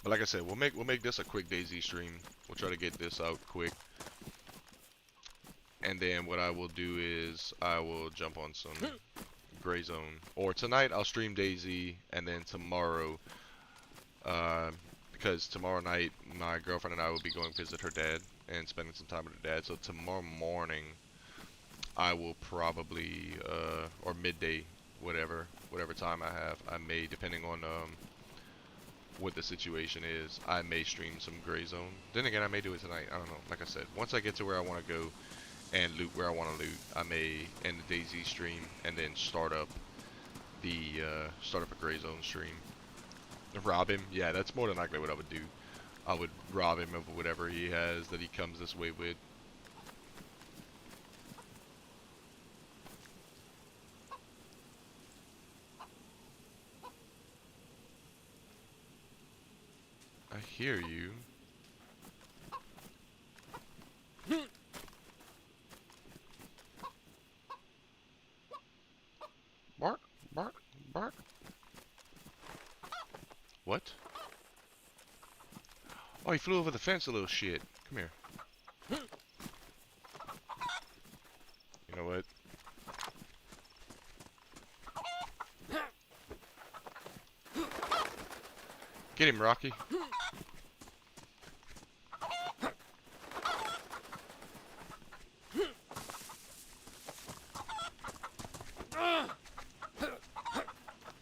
But like I said, we'll make this a quick DayZ stream. We'll try to get this out quick. And then what I will do is I will jump on some Gray Zone. Or tonight I'll stream DayZ, and then tomorrow, because tomorrow night my girlfriend and I will be going to visit her dad and spending some time with her dad. So tomorrow morning I will probably, or midday, whatever time I may, depending on what the situation is, I may stream some Gray Zone. Then again, I may do it tonight. I don't know. Like I said, once I get to where I want to go and loot where I want to loot, I may end the DayZ stream and then start up a Gray Zone stream. Rob him? Yeah, that's more than likely what I would do. I would rob him of whatever he has that he comes this way with. I hear you. Bark, bark, bark. What? Oh, he flew over the fence, a little shit. Come here. You know what? Get him, Rocky.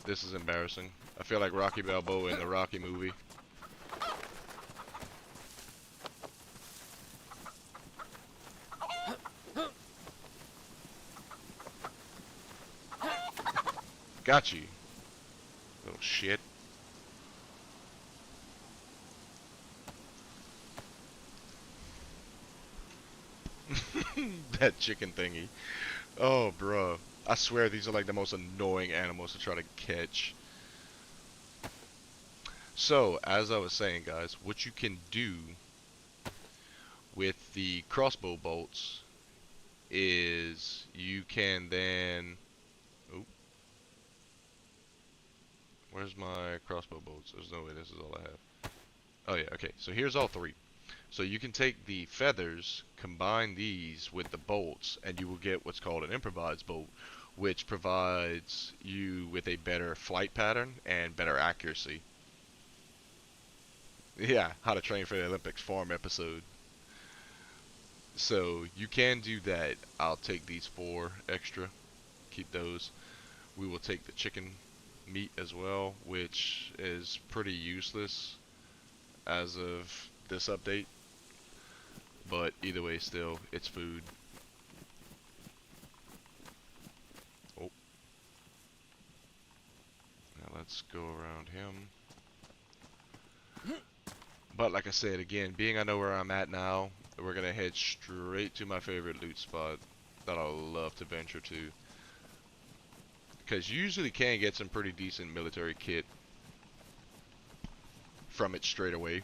This is embarrassing. I feel like Rocky Balboa in the Rocky movie. Got you. Little shit. That chicken thingy. Oh, bro. I swear these are like the most annoying animals to try to catch. So, as I was saying, guys, what you can do with the crossbow bolts is you can then... Oh, where's my crossbow bolts? There's no way this is all I have. Oh yeah, okay. So here's all three. So you can take the feathers, combine these with the bolts, and you will get what's called an improvised bolt, which provides you with a better flight pattern and better accuracy. Yeah, How to Train for the Olympics farm episode. So you can do that. I'll take these 4 extra. Keep those. We will take the chicken meat as well, which is pretty useless as of this update. But either way, still, it's food. Oh. Now let's go around him. But like I said, again, being I know where I'm at now, we're going to head straight to my favorite loot spot that I love to venture to. Because you usually can get some pretty decent military kit from it straight away.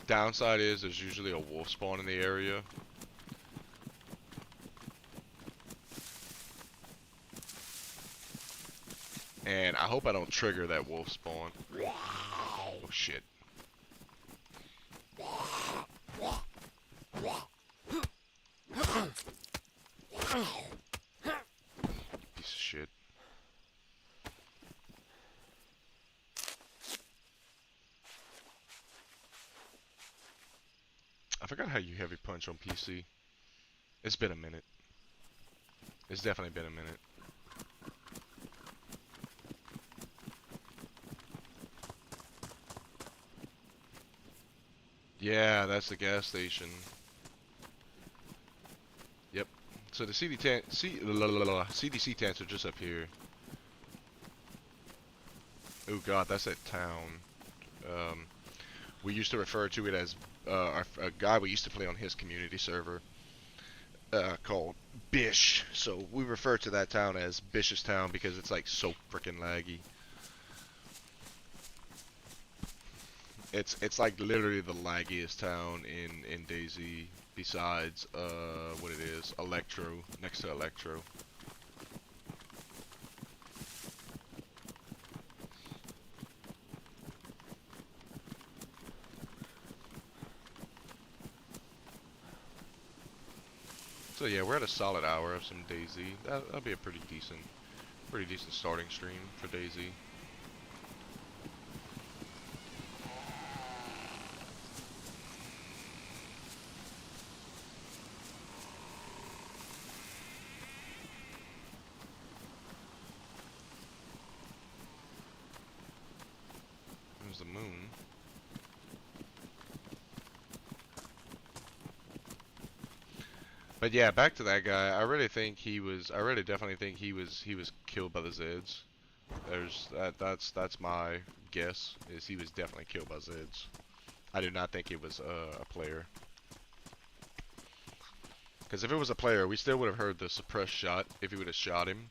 Downside is there's usually a wolf spawn in the area. And I hope I don't trigger that wolf spawn. Oh shit. Piece of shit. I forgot how you heavy punch on PC. It's been a minute. It's definitely been a minute. Yeah, that's the gas station. Yep. So the CDC tents are just up here. Oh god, that's that town. We used to refer to it as a guy we used to play on his community server called Bish. So we refer to that town as Bish's Town because it's like so freaking laggy. It's like literally the laggiest town in DayZ besides what it is, Electro, next to Electro. So yeah, we're at a solid hour of some DayZ. That'll be a pretty decent starting stream for DayZ. There's the moon. But yeah, back to that guy. I really definitely think he was killed by the Zeds. That's my guess. Is he was definitely killed by Zeds. I do not think it was a player. Because if it was a player, we still would have heard the suppressed shot. If he would have shot him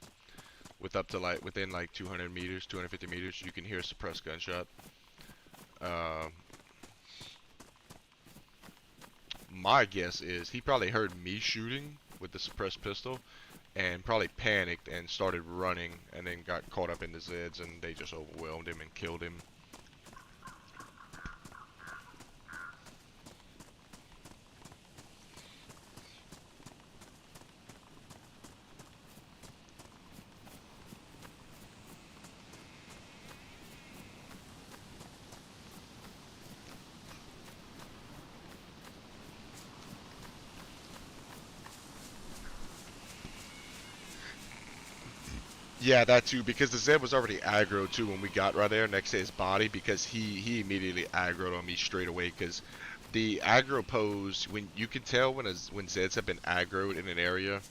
with up to like within like 200 meters, 250 meters, you can hear a suppressed gunshot. Uh, my guess is he probably heard me shooting with the suppressed pistol and probably panicked and started running and then got caught up in the Zeds and they just overwhelmed him and killed him. Yeah, that too, because the Zed was already aggro too when we got right there next to his body because he immediately aggroed on me straight away because the aggro pose, when you can tell when Zeds have been aggroed in an area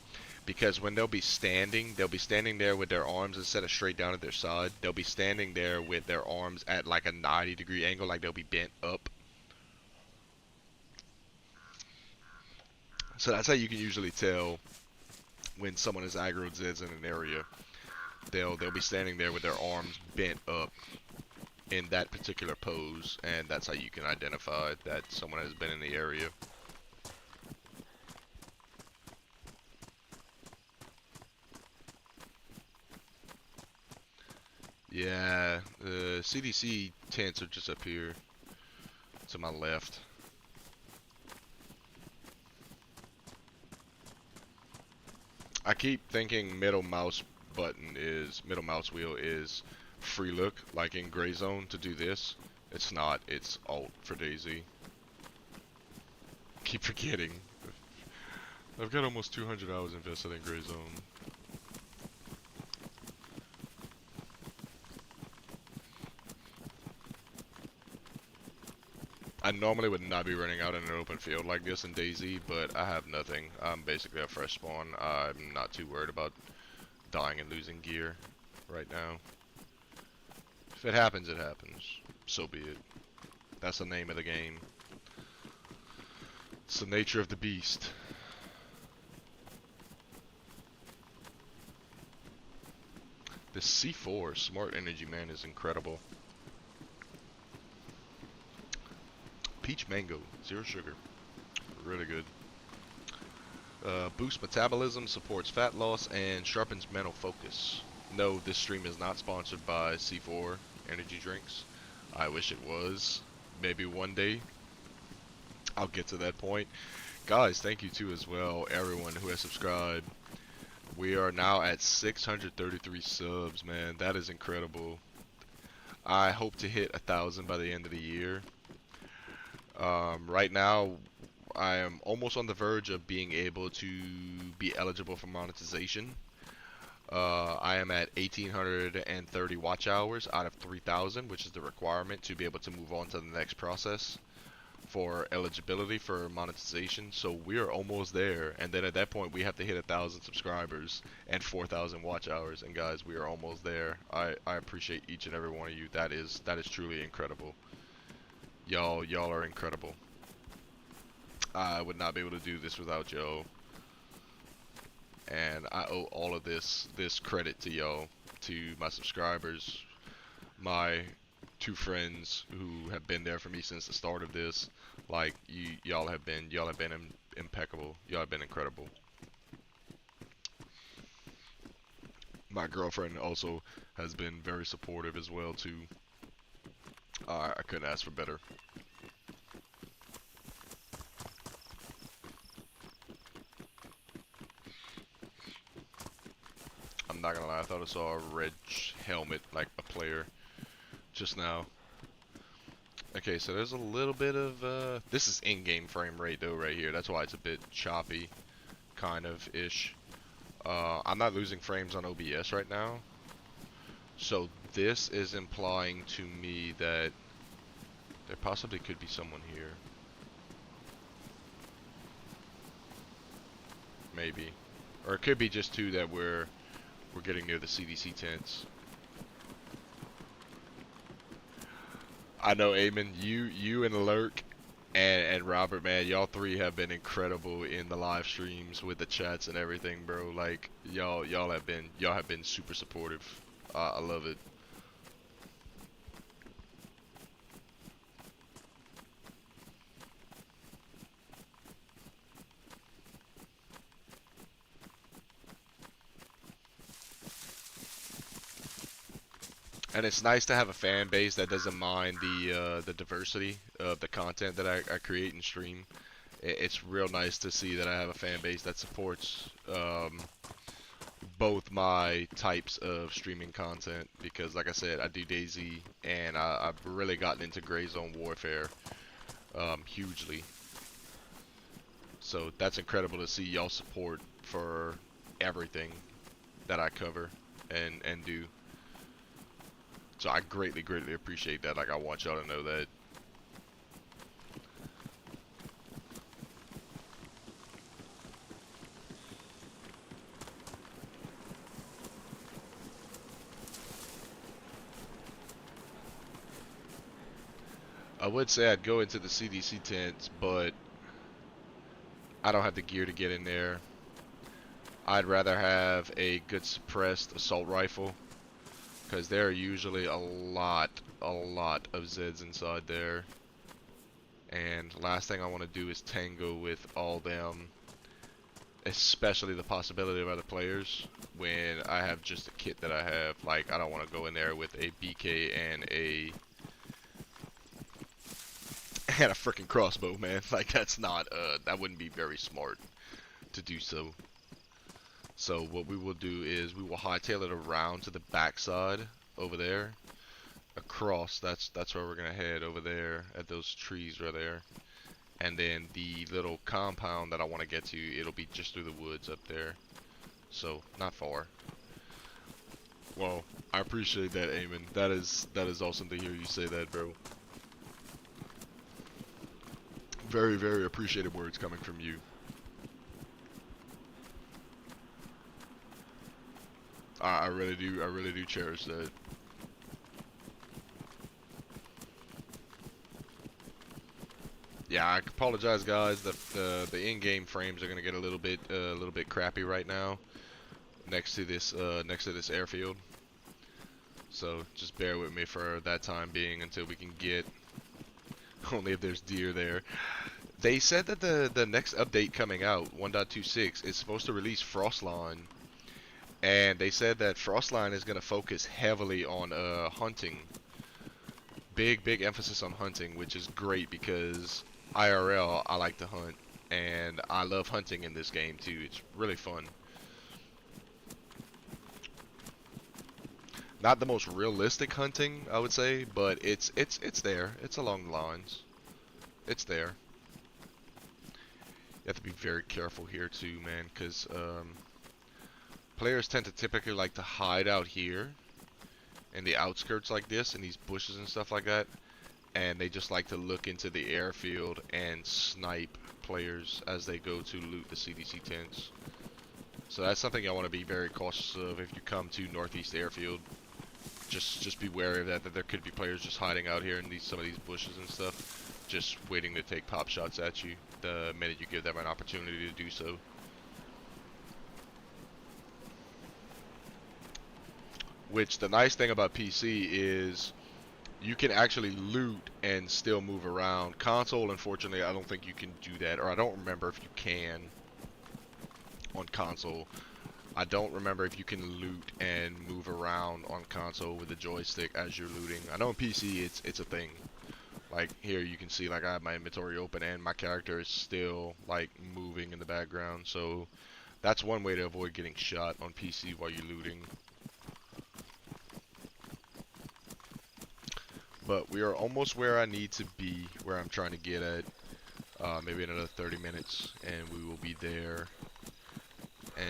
because when they'll be standing there with their arms instead of straight down at their side, they'll be standing there with their arms at like a 90-degree angle, like they'll be bent up. So that's how you can usually tell when someone is aggroed Zeds in an area. They'll be standing there with their arms bent up in that particular pose, and that's how you can identify that someone has been in the area. Yeah, the CDC tents are just up here to my left. I keep thinking middle mouse wheel is free look, like in Gray Zone to do this. It's not, it's alt for DayZ. Keep forgetting. I've got almost 200 hours invested in Gray Zone. I normally would not be running out in an open field like this in DayZ, but I have nothing. I'm basically a fresh spawn. I'm not too worried about dying and losing gear right now. If it happens, it happens. So be it. That's the name of the game. It's the nature of the beast. The C4 Smart Energy, man, is incredible. Peach Mango, 0 sugar. Really good. Boosts metabolism, supports fat loss, and sharpens mental focus. No, this stream is not sponsored by C4 energy drinks. I wish it was. Maybe one day I'll get to that point. Guys, thank you too as well, everyone who has subscribed. We are now at 633 subs, man. That is incredible. I hope to hit 1,000 by the end of the year. Right now, I am almost on the verge of being able to be eligible for monetization. I am at 1,830 watch hours out of 3,000, which is the requirement to be able to move on to the next process for eligibility for monetization. So we are almost there, and then at that point we have to hit 1,000 subscribers and 4,000 watch hours. And guys, we are almost there. I appreciate each and every one of you. That is truly incredible. Y'all are incredible. I would not be able to do this without y'all. And I owe all of this credit to y'all, to my subscribers, my 2 friends who have been there for me since the start of this. Like y'all have been impeccable. Y'all have been incredible. My girlfriend also has been very supportive as well too. I couldn't ask for better. I'm not gonna lie, I thought I saw a red helmet, like a player, just now. Okay, so there's a little bit of, this is in-game frame rate though right here. That's why it's a bit choppy, kind of, ish. I'm not losing frames on OBS right now. So this is implying to me that there possibly could be someone here. Maybe. Or it could be just 2 that we're getting near the CDC tents. I know, Eamon, you and Lurk and Robert, man, y'all three have been incredible in the live streams with the chats and everything, bro. Like y'all have been super supportive. I love it. And it's nice to have a fan base that doesn't mind the diversity of the content that I create and stream. It's real nice to see that I have a fan base that supports both my types of streaming content because, like I said, I do DayZ and I've really gotten into Gray Zone Warfare hugely. So that's incredible to see y'all support for everything that I cover and do. So I greatly, greatly appreciate that. Like I want y'all to know that. I would say I'd go into the CDC tents, but I don't have the gear to get in there. I'd rather have a good suppressed assault rifle because there are usually a lot of Zeds inside there. And last thing I want to do is tango with all them, especially the possibility of other players when I have just a kit that I have. Like, I don't want to go in there with a BK and a freaking crossbow, man. Like, that's not, that wouldn't be very smart to do so. So what we will do is we will hightail it around to the backside over there. Across, that's where we're gonna head, over there at those trees right there. And then the little compound that I want to get to, it'll be just through the woods up there. So, not far. Well, I appreciate that, Eamon. That is awesome to hear you say that, bro. Very, very appreciated words coming from you. I really do cherish that. Yeah, I apologize, guys. The in-game frames are gonna get a little bit crappy right now next to this airfield. So just bear with me for that time being until we can get only if there's deer there. They said that the next update coming out, 1.26, is supposed to release Frostline, and they said that Frostline is gonna focus heavily on hunting. Big emphasis on hunting, which is great because IRL I like to hunt, and I love hunting in this game too. It's really fun. Not the most realistic hunting, I would say, but it's there. It's along the lines. It's there. You have to be very careful here too, man, because players tend to typically like to hide out here in the outskirts like this, in these bushes and stuff like that, and they just like to look into the airfield and snipe players as they go to loot the CDC tents. So that's something I want to be very cautious of if you come to Northeast Airfield. Just be wary of that, that there could be players just hiding out here in some of these bushes and stuff, just waiting to take pop shots at you the minute you give them an opportunity to do so. Which, the nice thing about PC is you can actually loot and still move around. Console, unfortunately, I don't think you can do that, or I don't remember if you can on console. I don't remember if you can loot and move around on console with the joystick as you're looting. I know in PC it's a thing. Like here you can see like I have my inventory open and my character is still like moving in the background. So that's one way to avoid getting shot on PC while you're looting. But we are almost where I need to be, where I'm trying to get at. Maybe another 30 minutes and we will be there.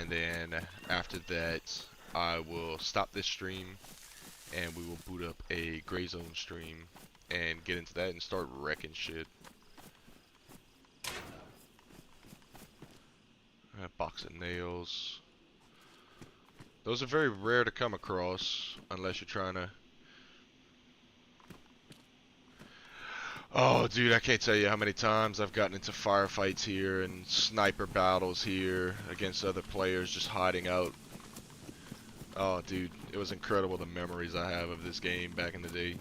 And then after that, I will stop this stream and we will boot up a Gray Zone stream and get into that and start wrecking shit. A box of nails. Those are very rare to come across unless you're trying to... Oh, dude, I can't tell you how many times I've gotten into firefights here and sniper battles here against other players just hiding out. Oh, dude, it was incredible the memories I have of this game back in the day.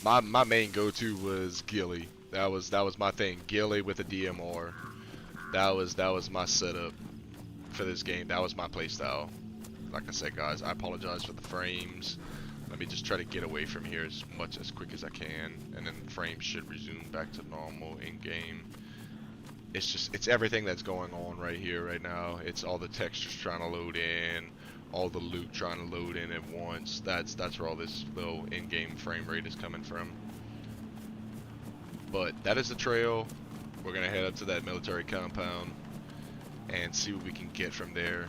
My main go-to was Ghillie. That was my thing. Ghillie with a DMR. That was my setup for this game. That was my playstyle. Like I said, guys, I apologize for the frames. Let me just try to get away from here as quick as I can, and then the frames should resume back to normal in game. It's everything that's going on right here, right now. It's all the textures trying to load in, all the loot trying to load in at once. That's where all this little in-game frame rate is coming from. But that is the trail. We're gonna head up to that military compound and see what we can get from there.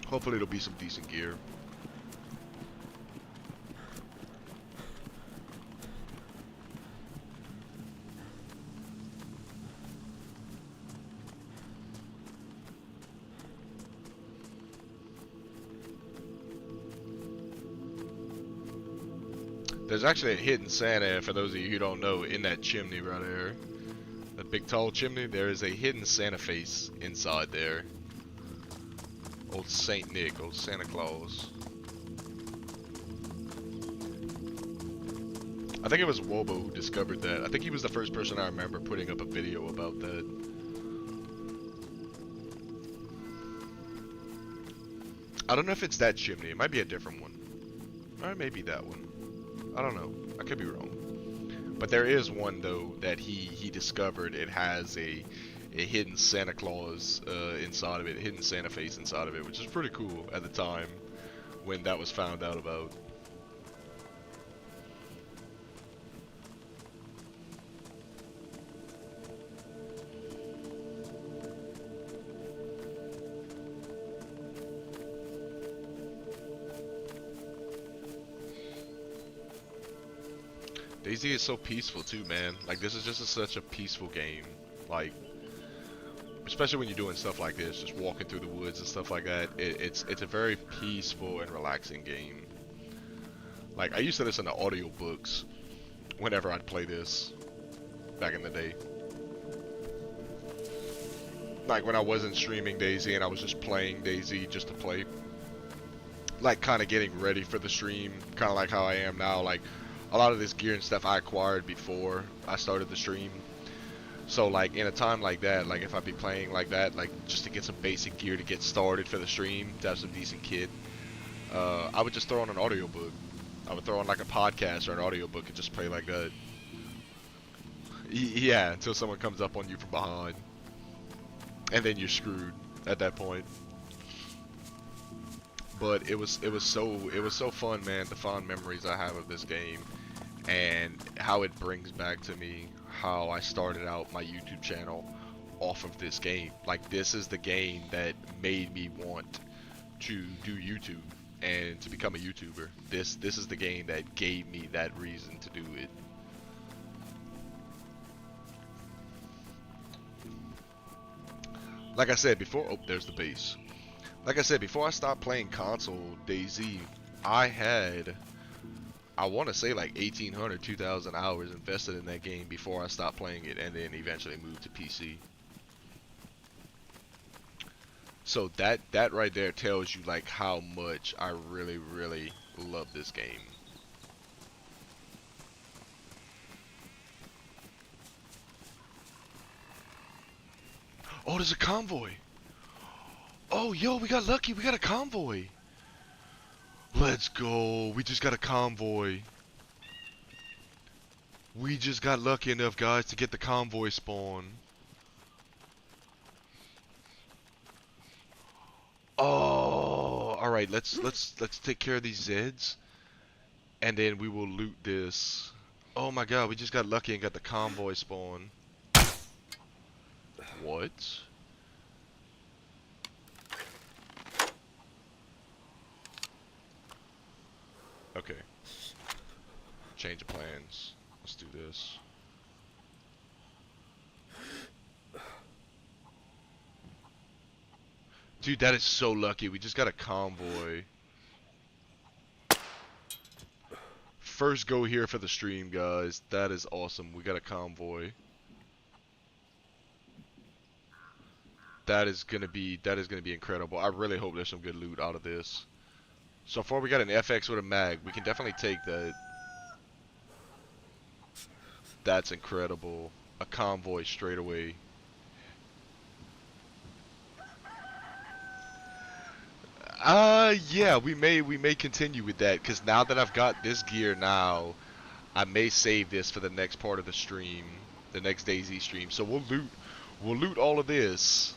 Hopefully it'll be some decent gear. There's actually a hidden Santa, for those of you who don't know, in that chimney right there. That big tall chimney, there is a hidden Santa face inside there. Old Saint Nick, old Santa Claus. I think it was Wobo who discovered that. I think he was the first person I remember putting up a video about that. I don't know if it's that chimney. It might be a different one. Or it may be that one. I don't know. I could be wrong. But there is one though that he discovered. It has a hidden Santa Claus inside of it, a hidden Santa face inside of it, which is pretty cool at the time when that was found out about. DayZ is so peaceful too, man. Like, this is just such a peaceful game. Like, especially when you're doing stuff like this, just walking through the woods and stuff like that. It's a very peaceful and relaxing game. Like, I used to listen to audiobooks whenever I'd play this back in the day. Like when I wasn't streaming DayZ and I was just playing DayZ just to play. Like, kind of getting ready for the stream, kind of like how I am now. Like, a lot of this gear and stuff I acquired before I started the stream. So like in a time like that, like if I'd be playing like that, like just to get some basic gear to get started for the stream, to have some decent kit, I would just throw on an audiobook. I would throw on like a podcast or an audiobook and just play like that. Yeah, until someone comes up on you from behind. And then you're screwed at that point. But it was so fun, man, the fond memories I have of this game and how it brings back to me how I started out my YouTube channel off of this game. Like, this is the game that made me want to do YouTube and to become a YouTuber. This is the game that gave me that reason to do it. Like I said before, oh, there's the base. Like I said, before I stopped playing console DayZ, I had, I want to say like 1,800, 2,000 hours invested in that game before I stopped playing it and then eventually moved to PC. So that right there tells you like how much I really, really love this game. Oh, there's a convoy. Oh, yo, we got lucky. We got a convoy. Let's go. We just got a convoy. We just got lucky enough, guys, to get the convoy spawn. Oh, all right. Let's take care of these Zeds, and then we will loot this. Oh my God, we just got lucky and got the convoy spawn. What? Okay. Change of plans. Let's do this. Dude, that is so lucky. We just got a convoy. first go here for the stream, guys. That is awesome. We got a convoy. That is gonna be incredible. I really hope there's some good loot out of this. So far we got an FX with a mag. We can definitely take that. That's incredible. A convoy straight away. Yeah, we may continue with that, because now that I've got this gear now, I may save this for the next part of the stream, the next DayZ stream. So we'll loot all of this,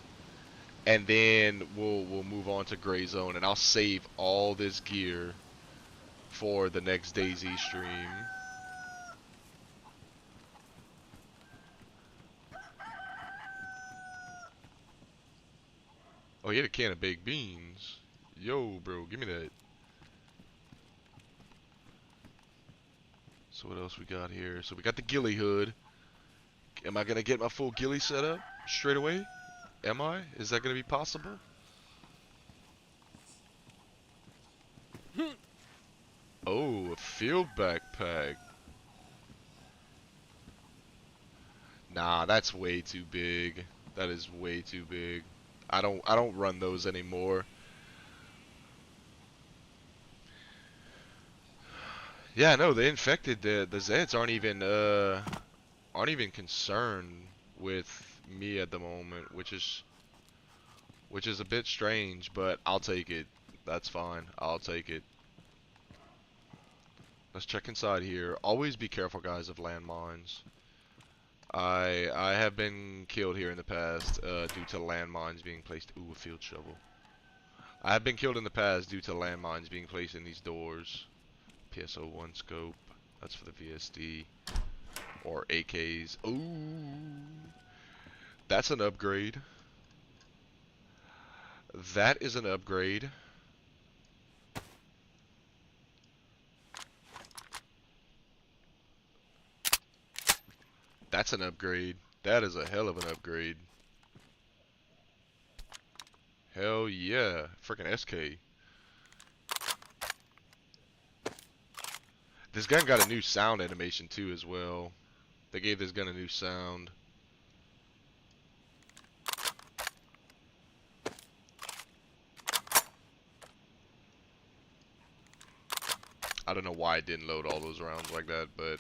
and then we'll move on to Gray Zone, and I'll save all this gear for the next DayZ stream. Oh, he had a can of baked beans. Yo, bro, give me that. So what else we got here? So we got the ghillie hood. Am I gonna get my full ghillie set up straight away? Am I? Is that gonna be possible? Oh, a field backpack. Nah, that's way too big. That is way too big. I don't run those anymore. Yeah, no, the infected, the Zeds aren't even concerned with me at the moment, which is a bit strange, but I'll take it. That's fine. I'll take it. Let's check inside here. Always be careful, guys, of landmines. I have been killed here in the past due to landmines being placed. Ooh, a field shovel. I have been killed in the past due to landmines being placed in these doors. PSO1 scope. That's for the VSD or AKs. Ooh, that's an upgrade. That is an upgrade. That's an upgrade. That is a hell of an upgrade. Hell yeah. Freaking SK. This gun got a new sound animation too as well. They gave this gun a new sound. I don't know why it didn't load all those rounds like that, but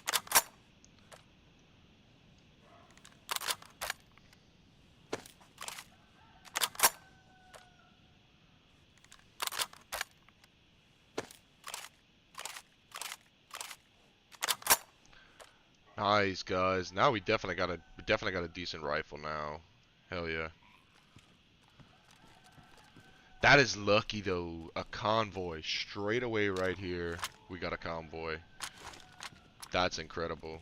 nice, guys. Now we definitely got a decent rifle now. Hell yeah. That is lucky though. A convoy straight away right here. We got a convoy. That's incredible.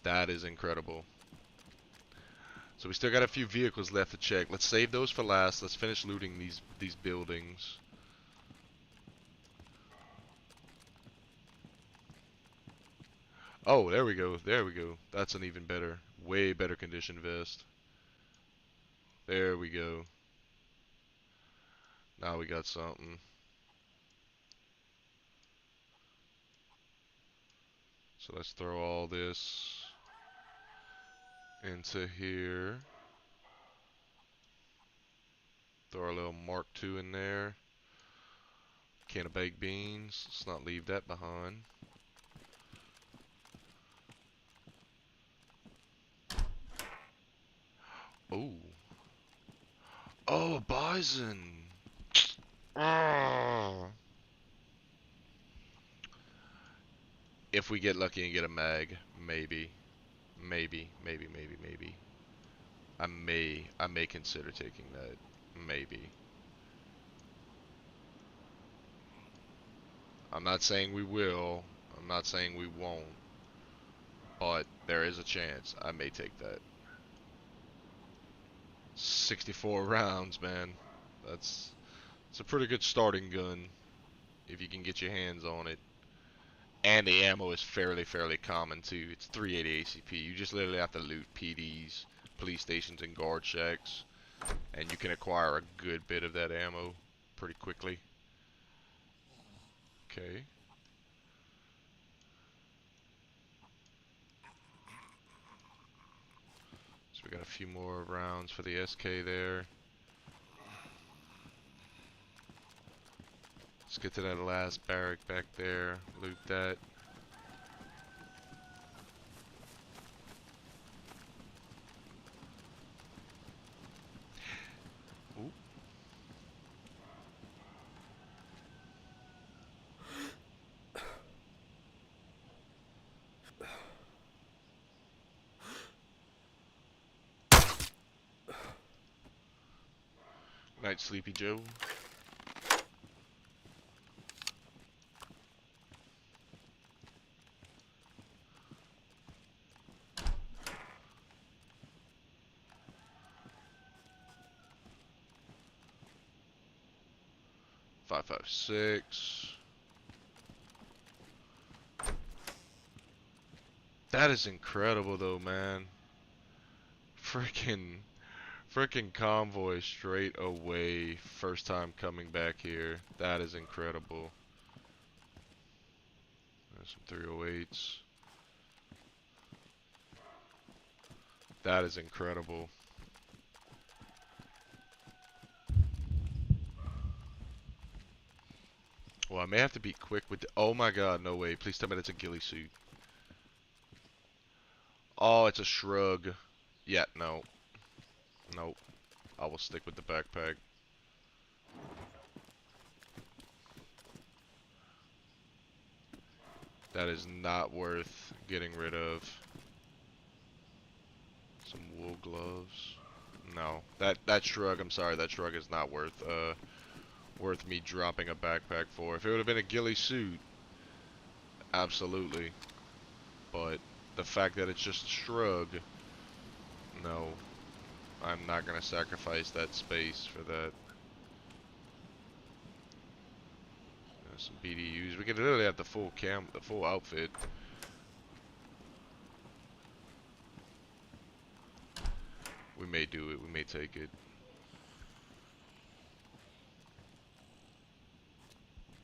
That is incredible. So we still got a few vehicles left to check. Let's save those for last. Let's finish looting these buildings. Oh, there we go. There we go. That's an even better, way better condition vest. There we go. Now we got something. So let's throw all this into here. Throw our little Mark II in there. Can of baked beans. Let's not leave that behind. Oh. Oh, a bison. Ah. If we get lucky and get a mag, maybe. Maybe. I may consider taking that. Maybe. I'm not saying we will. I'm not saying we won't. But there is a chance I may take that. 64 rounds, man. It's a pretty good starting gun if you can get your hands on it. And the ammo is fairly common too. It's 380 ACP. You just literally have to loot PDs, police stations, and guard shacks, and you can acquire a good bit of that ammo pretty quickly. Okay. So we got a few more rounds for the SK there. Let's get to that last barrack back there. Loot that. Ooh. Night, Sleepy Joe. Five, 556. That is incredible though, man. Freaking convoy straight away. First time coming back here. That is incredible. There's some 308s. That is incredible. Well, I may have to be quick with the, oh my god, no way. Please tell me that's a ghillie suit. Oh, it's a shrug. Yeah, no. Nope. I will stick with the backpack. That is not worth getting rid of. Some wool gloves. No. That shrug, I'm sorry, that shrug is not worth me dropping a backpack for. If it would have been a ghillie suit, absolutely. But the fact that it's just a shrug, no. I'm not gonna sacrifice that space for that. Some BDUs. We could literally have the full outfit. We may do it. We may take it.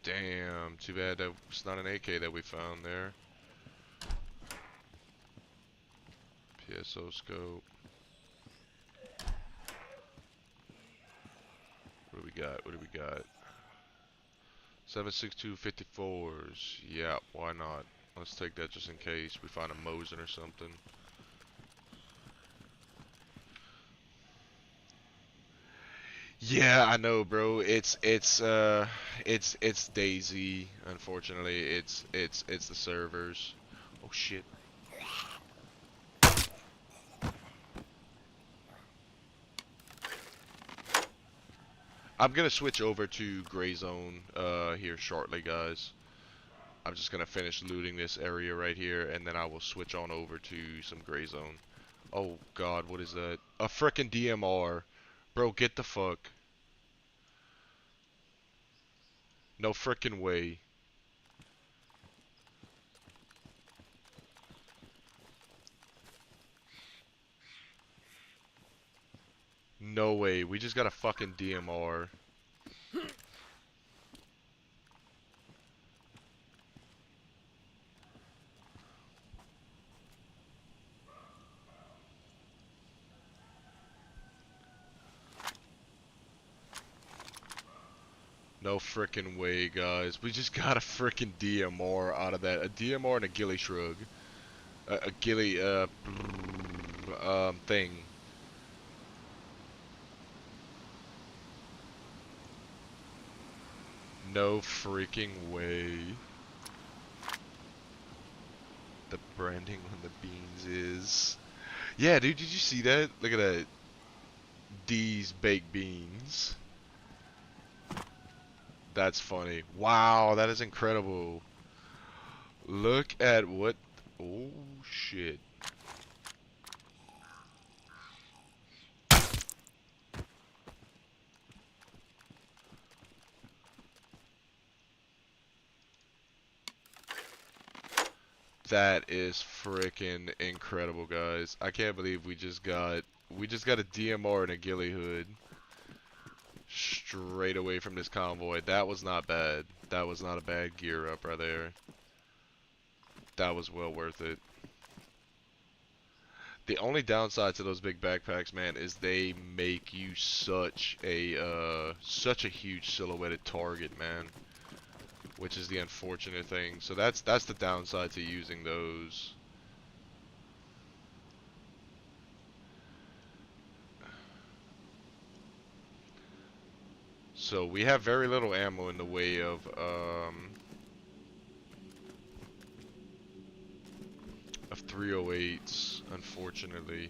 Damn. Too bad that it's not an AK that we found there. PSO scope. What do we got? What do we got? 7.62 54s. Yeah, why not? Let's take that just in case we find a Mosin or something. Yeah, I know, bro. It's DayZ. Unfortunately, it's the servers. Oh shit. I'm gonna switch over to Gray Zone here shortly, guys. I'm just gonna finish looting this area right here, and then I will switch on over to some Gray Zone. Oh God, what is that? A frickin' DMR, bro. Get the fuck. No frickin' way. No way. We just got a fucking DMR. No frickin' way, guys. We just got a frickin' DMR out of that. A DMR and a ghillie shrug. A ghillie, thing. No freaking way. The branding on the beans is... Yeah, dude, did you see that? Look at that. D's baked beans. That's funny. Wow, that is incredible. Look at what... Oh, shit. That is freaking incredible, guys. I can't believe we just got a DMR and a ghillie hood. straight away from this convoy. That was not bad. That was not a bad gear up right there. That was well worth it. The only downside to those big backpacks, man, is they make you such a huge silhouetted target, man. Which is the unfortunate thing. So that's the downside to using those. So we have very little ammo in the way of 308s, unfortunately.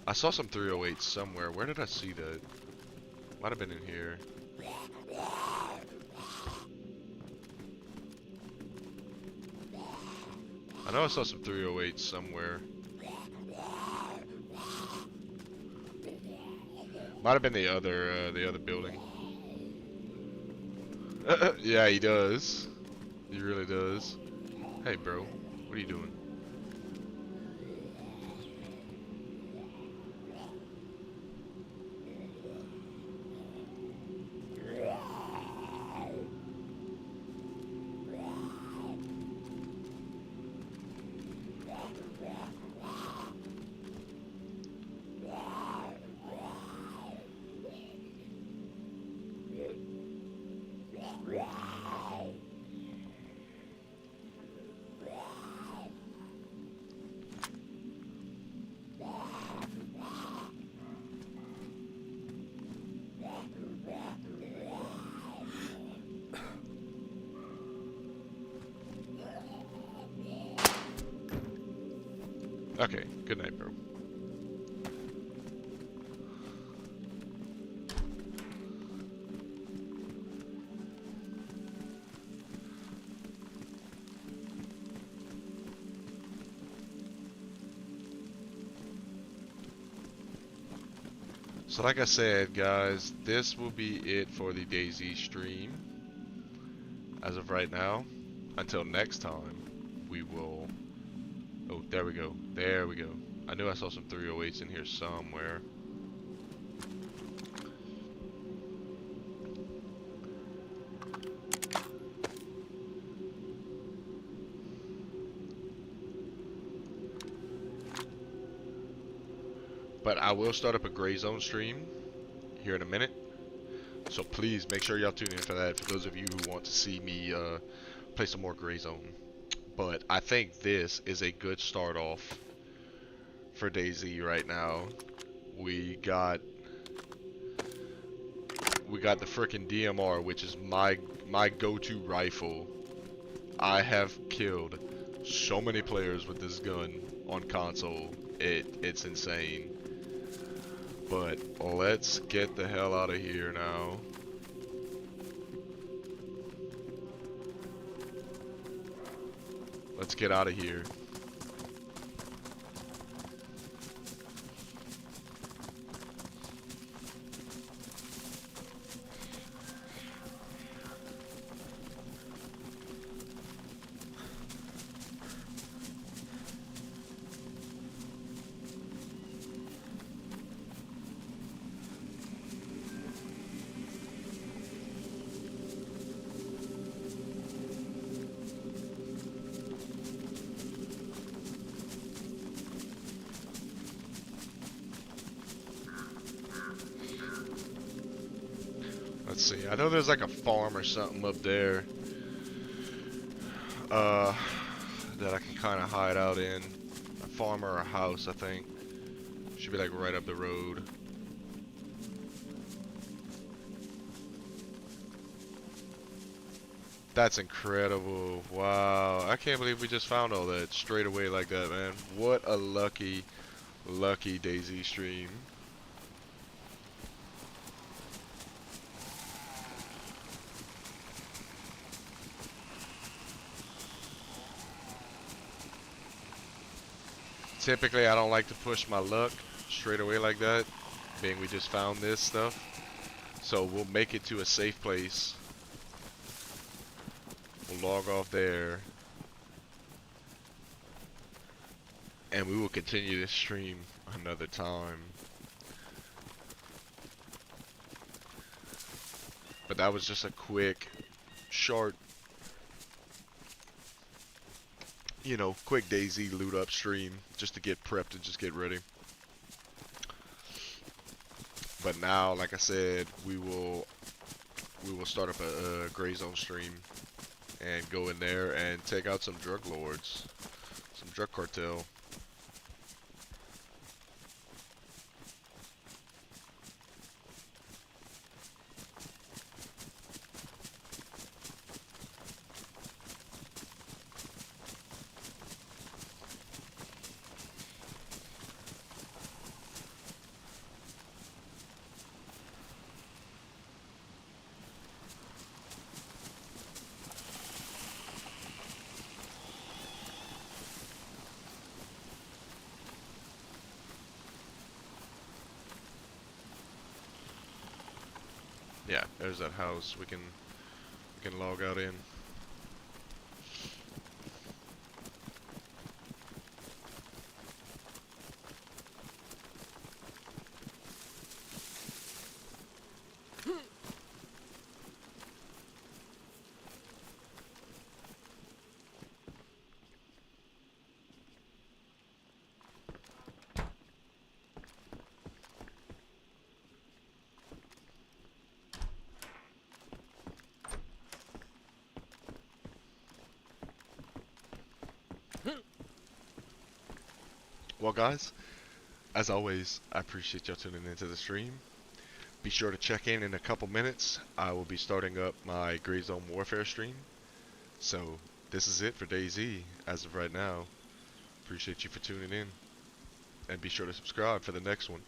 I saw some 308s somewhere. Where did I see that? Might have been in here. I know I saw some 308s somewhere. Might have been the other building. Yeah, he does. He really does. Hey, bro, what are you doing? Okay, good night, bro. So like I said, guys, this will be it for the DayZ stream. As of right now, until next time, we will... Oh, there we go. There we go. I knew I saw some 308s in here somewhere. But I will start up a gray zone stream here in a minute. So please make sure y'all tune in for that, for those of you who want to see me play some more gray zone. But I think this is a good start off for DayZ right now. We got the frickin' DMR, which is my go-to rifle. I have killed so many players with this gun on console. It's insane. But let's get the hell out of here now. Let's get out of here. Let's see. I know there's like a farm or something up there that I can kind of hide out in. A farm or a house, I think. Should be like right up the road. That's incredible. Wow. I can't believe we just found all that straight away like that, man. What a lucky DayZ stream. Typically, I don't like to push my luck straight away like that, being we just found this stuff. So we'll make it to a safe place. We'll log off there. And we will continue this stream another time. But that was just a quick, short, you know, quick DayZ loot up stream just to get prepped and just get ready. But now, like I said, we will start up a Gray Zone stream and go in there and take out some drug lords, some drug cartel. Yeah, there's that house. We can log out in. Well, guys, as always, I appreciate y'all tuning into the stream. Be sure to check in a couple minutes. I will be starting up my Gray Zone Warfare stream. So, this is it for DayZ as of right now. Appreciate you for tuning in. And be sure to subscribe for the next one.